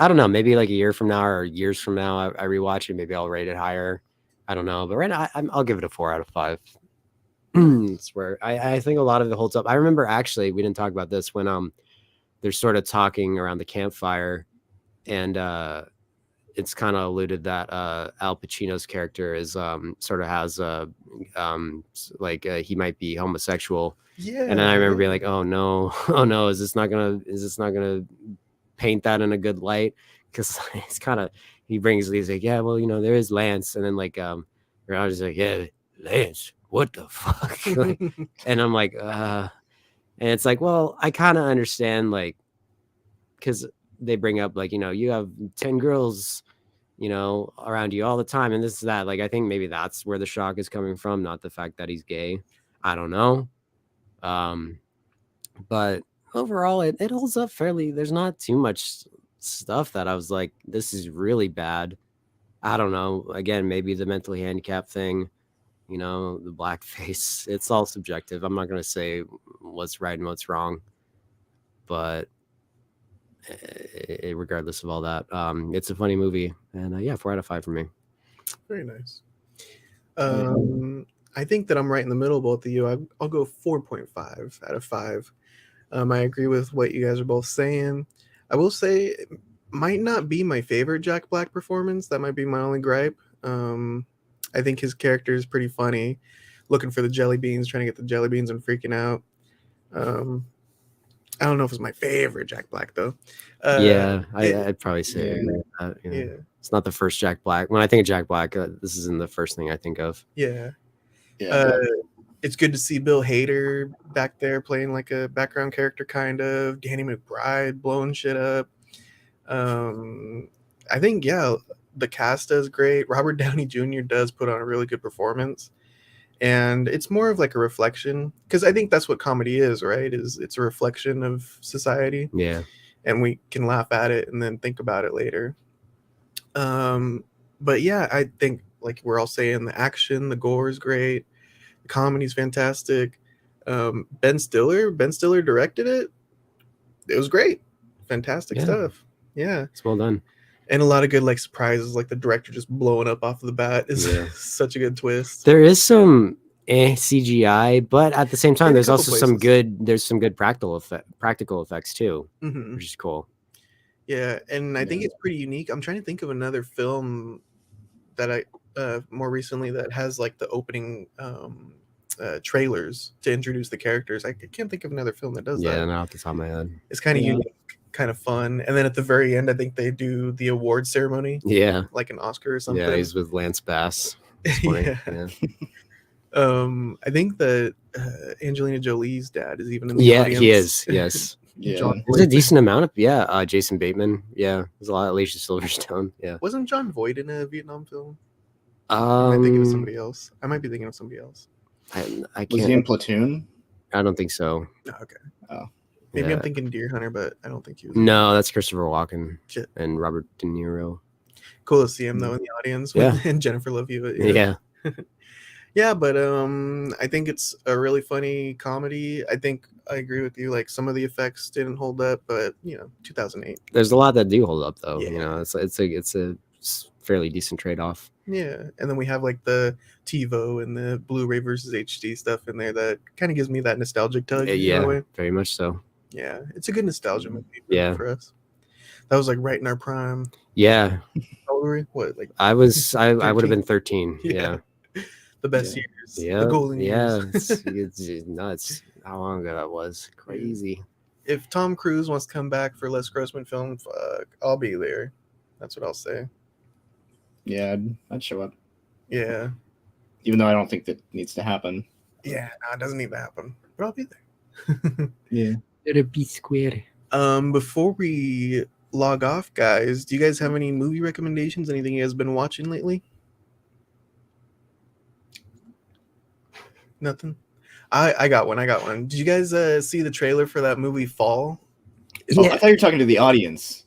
don't know. Maybe like a year from now or years from now, I rewatch it. Maybe I'll rate it higher. I don't know, but right now I'll give it a 4 out of 5. It's where I think a lot of it holds up. I remember actually we didn't talk about this when they're sort of talking around the campfire, and it's kind of alluded that Al Pacino's character is sort of has he might be homosexual. Yeah. And then I remember being like, oh no, is this not gonna paint that in a good light? Because it's kind of he's like, yeah, well, there is Lance, and then I was just like, yeah, Lance, what the fuck? And I'm like, and it's like, well, I kind of understand, like, because they bring up like, you have 10 girls, around you all the time, and this is that. Like, I think maybe that's where the shock is coming from, not the fact that he's gay. I don't know. But overall it holds up fairly. There's not too much stuff that I was like, this is really bad. I don't know. Again, maybe the mentally handicapped thing, the blackface. It's all subjective. I'm not going to say what's right and what's wrong, but regardless of all that, it's a funny movie, and 4 out of 5 for me. Very nice. I think that I'm right in the middle, both of you. I'll go 4.5 out of 5. I agree with what you guys are both saying. I will say it might not be my favorite Jack Black performance. That might be my only gripe. I think his character is pretty funny, looking for the jelly beans, trying to get the jelly beans and freaking out. I don't know if it's my favorite Jack Black though. I'd probably say I agree with that. Yeah. It's not the first Jack Black. When I think of Jack Black, this isn't the first thing I think of. Yeah. Yeah. It's good to see Bill Hader back there playing like a background character, kind of. Danny McBride blowing shit up. I think, the cast does great. Robert Downey Jr. does put on a really good performance. And it's more of like a reflection, because I think that's what comedy is, right? It's a reflection of society. Yeah. And we can laugh at it and then think about it later. But yeah, I think, like we're all saying, the action, the gore is great. The comedy's fantastic. Ben Stiller directed it. It was great. Fantastic stuff. Yeah. It's well done. And a lot of good like surprises, like the director just blowing up off of the bat is such a good twist. There is some CGI, but at the same time, In a there's couple also some places. good practical effects too, Mhm. which is cool. Yeah, and I think it's pretty unique. I'm trying to think of another film that I more recently that has like the opening trailers to introduce the characters. I can't think of another film that does that. Yeah, not off the top of my head. It's kind of unique, kind of fun. And then at the very end, I think they do the award ceremony. Yeah. Like an Oscar or something. Yeah, he's with Lance Bass. Yeah. I think that Angelina Jolie's dad is even in the audience. He is. Yes. Yeah. There's a decent amount of Jason Bateman. Yeah. There's a lot of Alicia Silverstone. Yeah. Wasn't John Voight in a Vietnam film? I am thinking of somebody else. I might be thinking of somebody else. I can't. Was he in Platoon? I don't think so. Oh, okay. Oh. Maybe Yeah. I'm thinking Deer Hunter, but I don't think he was. No, that's Christopher Walken Shit. and Robert De Niro. Cool to see him though in the audience. Yeah. And Jennifer Love Hewitt. Yeah. Yeah, but I think it's a really funny comedy. I think I agree with you. Like some of the effects didn't hold up, but 2008. There's a lot that do hold up though. Yeah. It's a fairly decent trade-off. Yeah, and then we have like the TiVo and the Blu-ray versus HD stuff in there that kind of gives me that nostalgic tug. in a Yeah, way. very much so. Yeah, it's a good nostalgia movie. Yeah. For us. That was like right in our prime. Yeah. How old were we? What, like I would have been 13. Yeah. Yeah. the best years? Yeah. The golden years. It's nuts how long ago that was. Crazy. If Tom Cruise wants to come back for Les Grossman film, fuck, I'll be there. That's what I'll say. Yeah, I'd show up. Yeah. Even though I don't think that needs to happen. Yeah, no, it doesn't need to happen. But I'll be there. Yeah. It'll be square. Before we log off, guys, do you guys have any movie recommendations? Anything you guys been watching lately? Nothing. I got one. Did you guys see the trailer for that movie Fall? Oh, I thought you were talking to the audience.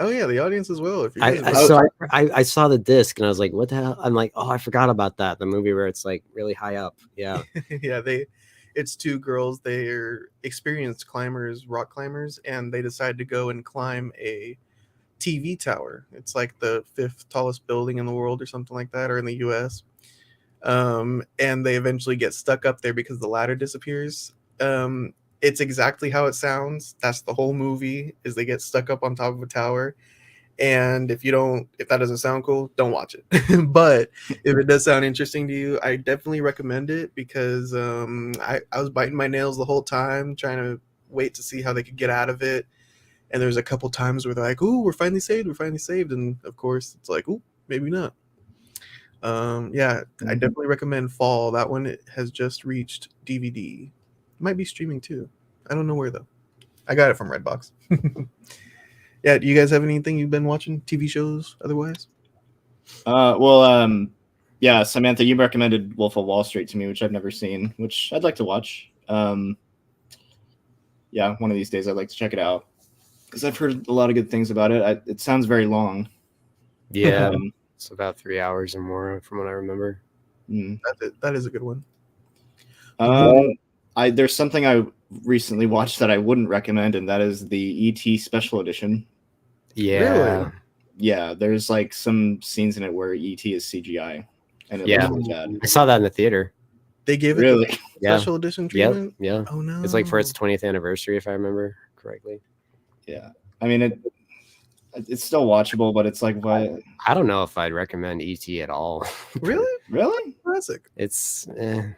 Oh yeah, the audience as well. If you I, guys I saw the disc and I was like, what the hell? I'm like, oh, I forgot about that. The movie where it's like really high up. Yeah. yeah, it's two girls. They're experienced climbers, rock climbers, and they decide to go and climb a TV tower. It's like the 5th tallest building in the world or something like that, or in the US. And they eventually get stuck up there because the ladder disappears. It's exactly how it sounds. That's the whole movie, is they get stuck up on top of a tower. And if that doesn't sound cool, don't watch it. But if it does sound interesting to you, I definitely recommend it, because I was biting my nails the whole time trying to wait to see how they could get out of it. And there's a couple times where they're like, "Ooh, we're finally saved," and of course it's like, "Ooh, maybe not." I definitely recommend Fall. That one has just reached DVD. Might be streaming too. I don't know where though. I got it from Redbox. Yeah, do you guys have anything you've been watching? TV shows otherwise? Yeah, Samantha, you recommended Wolf of Wall Street to me, which I've never seen, which I'd like to watch. Yeah, one of these days I'd like to check it out, because I've heard a lot of good things about it. It sounds very long. Yeah. It's about 3 hours or more from what I remember. That is a good one. There's something I recently watched that I wouldn't recommend, and that is the E.T. Special Edition. Yeah. Really? Yeah, there's like some scenes in it where E.T. is CGI, and it looks really bad. I saw that in the theater. They gave it Really? Yeah. special edition Yep. treatment? Yeah. Oh no. It's like for its 20th anniversary, if I remember correctly. Yeah, I mean it's still watchable, but it's like, what? I don't know if I'd recommend ET at all. Really? Really? Classic. It's I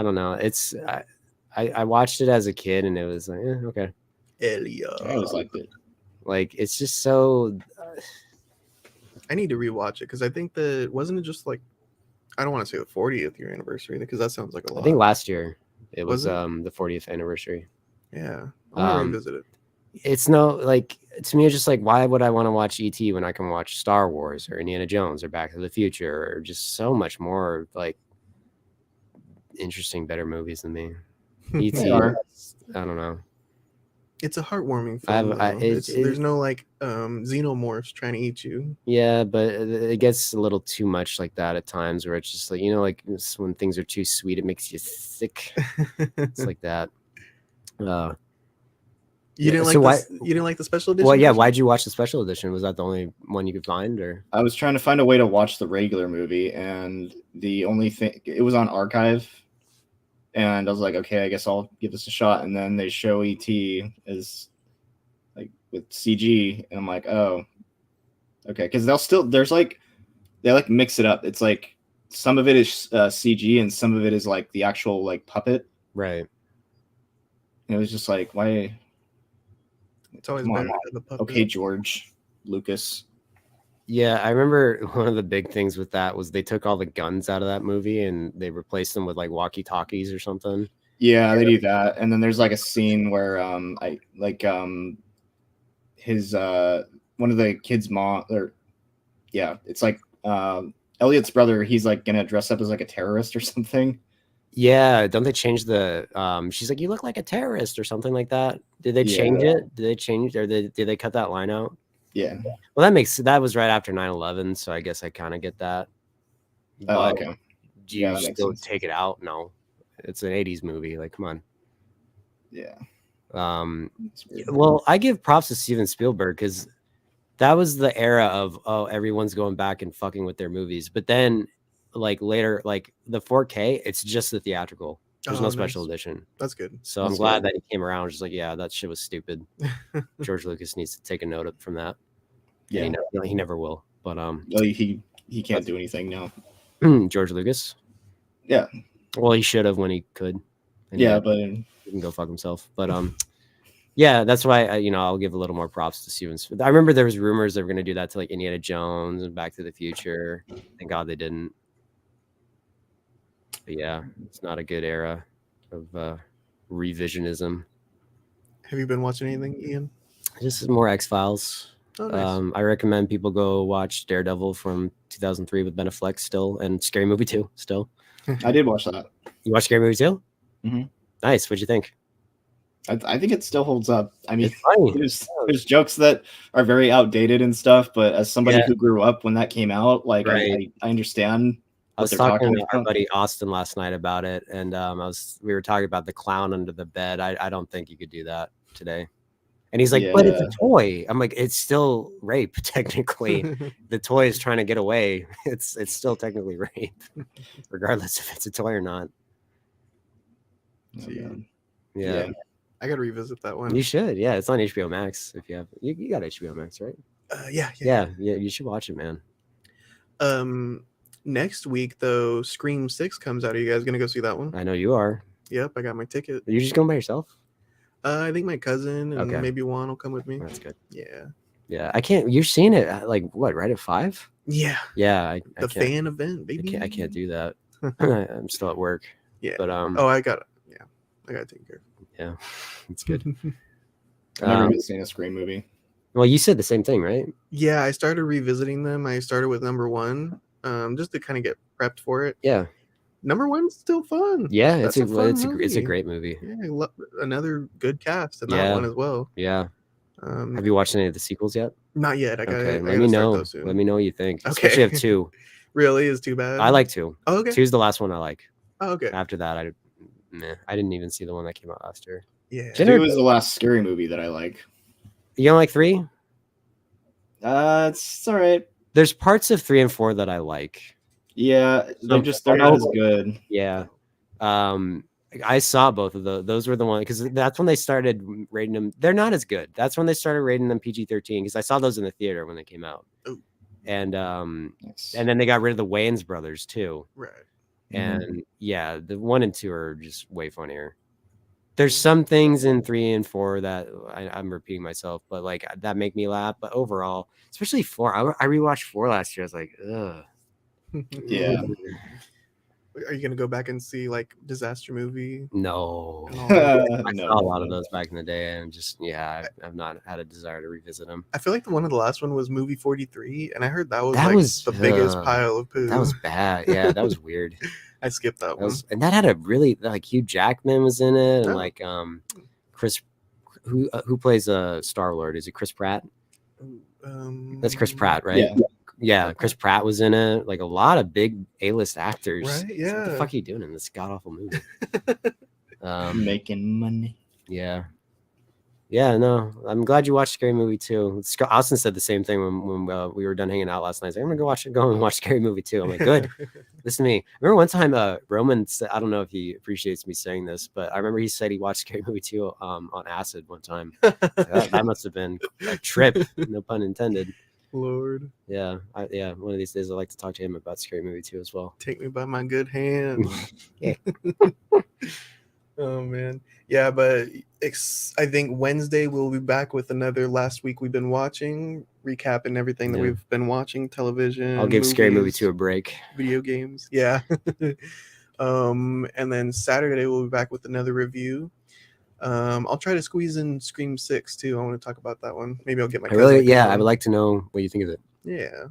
don't know. It's I watched it as a kid and it was like, okay. Elliot. I always liked it. Like it's just so I need to rewatch it, because I think wasn't it just like, I don't want to say the 40th year anniversary, because that sounds like a lot. I think last year it Was was it? the 40th anniversary. Yeah. I want to Um, revisit it. It's no, like, to me it's just like, why would I want to watch ET when I can watch Star Wars or Indiana Jones or Back to the Future or just so much more like interesting, better movies than me. ET, Yeah. I don't know. It's a heartwarming film. There's no like xenomorphs trying to eat you. Yeah, but it gets a little too much like that at times, where it's just like, like it's when things are too sweet, it makes you sick. It's like that. You didn't so like you didn't like the special edition? Well, yeah. version? Why'd you watch the special edition? Was that the only one you could find, or? I was trying to find a way to watch the regular movie, and the only thing, it was on Archive, and I was like, okay, I guess I'll give this a shot. And then they show ET as like with CG, and I'm like, oh, okay, because they mix it up. It's like some of it is CG, and some of it is like the actual like puppet. Right. And it was just like, why? It's always Come on. better to have a puppet. Okay, George Lucas. Yeah, I remember one of the big things with that was they took all the guns out of that movie and they replaced them with like walkie-talkies or something. Yeah, they do that. And then there's like a scene where his one of the kids' mom, or yeah, it's like Elliot's brother, he's like gonna dress up as like a terrorist or something. Yeah, don't they change the she's like, you look like a terrorist or something like that. Did they change it? Did they change, or did they cut that line out? Yeah. Well, that was right after 9/11, so I guess I kind of get that. Oh, But okay. do you Yeah, that makes still sense. take it out? No, it's an 80s movie. Like, come on. Yeah. It's weird. Well, I give props to Steven Spielberg because that was the era of everyone's going back and fucking with their movies. But then, like later, like the 4K, it's just the theatrical. There's no special Nice. edition. That's good. So That's I'm glad good. that he came around. Just like, yeah, that shit was stupid. George Lucas needs to take a note from that. Yeah. And he never will. But Oh, he can't do anything now. George Lucas. Yeah. Well, he should have when he could. And Yeah, but he can go fuck himself. But yeah, that's why I'll give a little more props to Steven. I remember there was rumors they were going to do that to like Indiana Jones and Back to the Future. Thank God they didn't. But yeah, it's not a good era of revisionism. Have you been watching anything, Ian? Just more X-Files. Oh, nice. I recommend people go watch Daredevil from 2003 with Ben Affleck still, and Scary Movie 2 still. I did watch that. You watched Scary Movie 2? Mhm. Nice. What'd you think? I think it still holds up. I mean, It's funny. there's jokes that are very outdated and stuff, but as somebody Yeah. who grew up when that came out, like Right. I understand. I was they're talking talking to our about. buddy Austin last night about it, and we were talking about the clown under the bed. I don't think you could do that today. And he's like, but it's a Yeah. toy. I'm like, it's still rape, technically. The toy is trying to get away. It's still technically rape, regardless if it's a toy or not. Oh, God. Yeah. I gotta revisit that one. You should. Yeah, it's on HBO Max. If you have, you got HBO Max, right? Yeah. You should watch it, man. Next week though, Scream 6 comes out. Are you guys gonna go see that one? I know you are. Yep, I got my ticket. You're just going by yourself? I think my cousin and Okay. maybe Juan will come with me. That's good. Yeah. Yeah, I can't. You're seeing it at, like what? Right at 5? Yeah. Yeah, I The can't. fan event, I baby. can't do that. I'm still at work. Yeah. But Oh, I got it. Yeah. I gotta take care yeah, it's good. I've never Um, been seeing a Scream movie. Well, you said the same thing, right? Yeah, I started revisiting them. I started with number 1, just to kind of get prepped for it. Yeah, Number 1's still fun. yeah. That's It's a fun it's a movie. great movie. Yeah, another good cast in that Yeah. one as well. Yeah. Have you watched any of the sequels yet? Not yet. I Okay, gotta let me start know. those soon. Let me know what you think. Okay. Especially of 2. Really is too bad. I like 2. Oh, okay. 2's the last one I like. Oh, okay. After that, I didn't even see the one that came out last year. Yeah. Jenner- 2 was the last scary movie that I like. You don't like 3? It's all right. There's parts of 3 and 4 that I like. Yeah, they're So- not as good. Yeah. I saw both of those. Those were the ones because that's when they started rating them. They're not as good. That's when they started rating them PG-13 because I saw those in the theater when they came out. Ooh. And Nice. and then they got rid of the Wayans brothers too. Right. And yeah, the 1 and 2 are just way funnier. There's some things in 3 and 4 that I'm repeating myself, but like that make me laugh. But overall, especially 4, I rewatched 4 last year. I was like, ugh. Yeah. Are you gonna go back and see like disaster movie? No. and all that? I saw a lot of those back in the day, and just I've not had a desire to revisit them. I feel like the last one was movie 43, and I heard that was That like was, the biggest uh, pile of poo. That was bad. Yeah, that was weird. I skipped that one. And that had a really like Hugh Jackman was in it, and Oh. like Chris, who plays Star-Lord? Is it Chris Pratt? That's Chris Pratt, right? Yeah. Yeah, Chris Pratt was in it. Like a lot of big A-list actors. Right, What the yeah. fuck are you doing in this god awful movie? Making money. Yeah. Yeah, no, I'm glad you watched Scary Movie 2. Austin said the same thing when we were done hanging out last night. He's like, I'm gonna go and watch Scary Movie 2. I'm like, good. Listen to me. Remember one time Roman said, I don't know if he appreciates me saying this, but I remember he said he watched Scary Movie 2 on acid one time. that must have been a trip, no pun intended. Lord, Yeah, one of these days I'd like to talk to him about Scary Movie 2 as well. take me by my good hand. Yeah. Oh man, yeah, but I think Wednesday we'll be back with another last week we've been watching, recapping everything that Yeah. we've been watching, television. I'll give Scary Movie movies, 2 a break. video games. Yeah. And then Saturday we'll be back with another review. I'll try to squeeze in Scream 6 too. I want to talk about that one. Maybe I'll get my cousin to come I on. would like to know what you think of it. Yeah.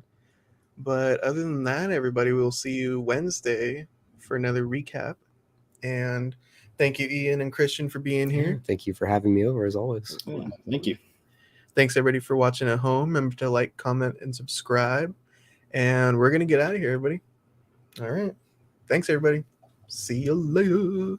But other than that, everybody, we'll see you Wednesday for another recap. And thank you, Ian and Christian, for being here. Thank you for having me over as always. Yeah, thank you. Thanks everybody for watching at home. Remember to like, comment, and subscribe. And we're gonna get out of here, everybody. All right. Thanks everybody. See you later.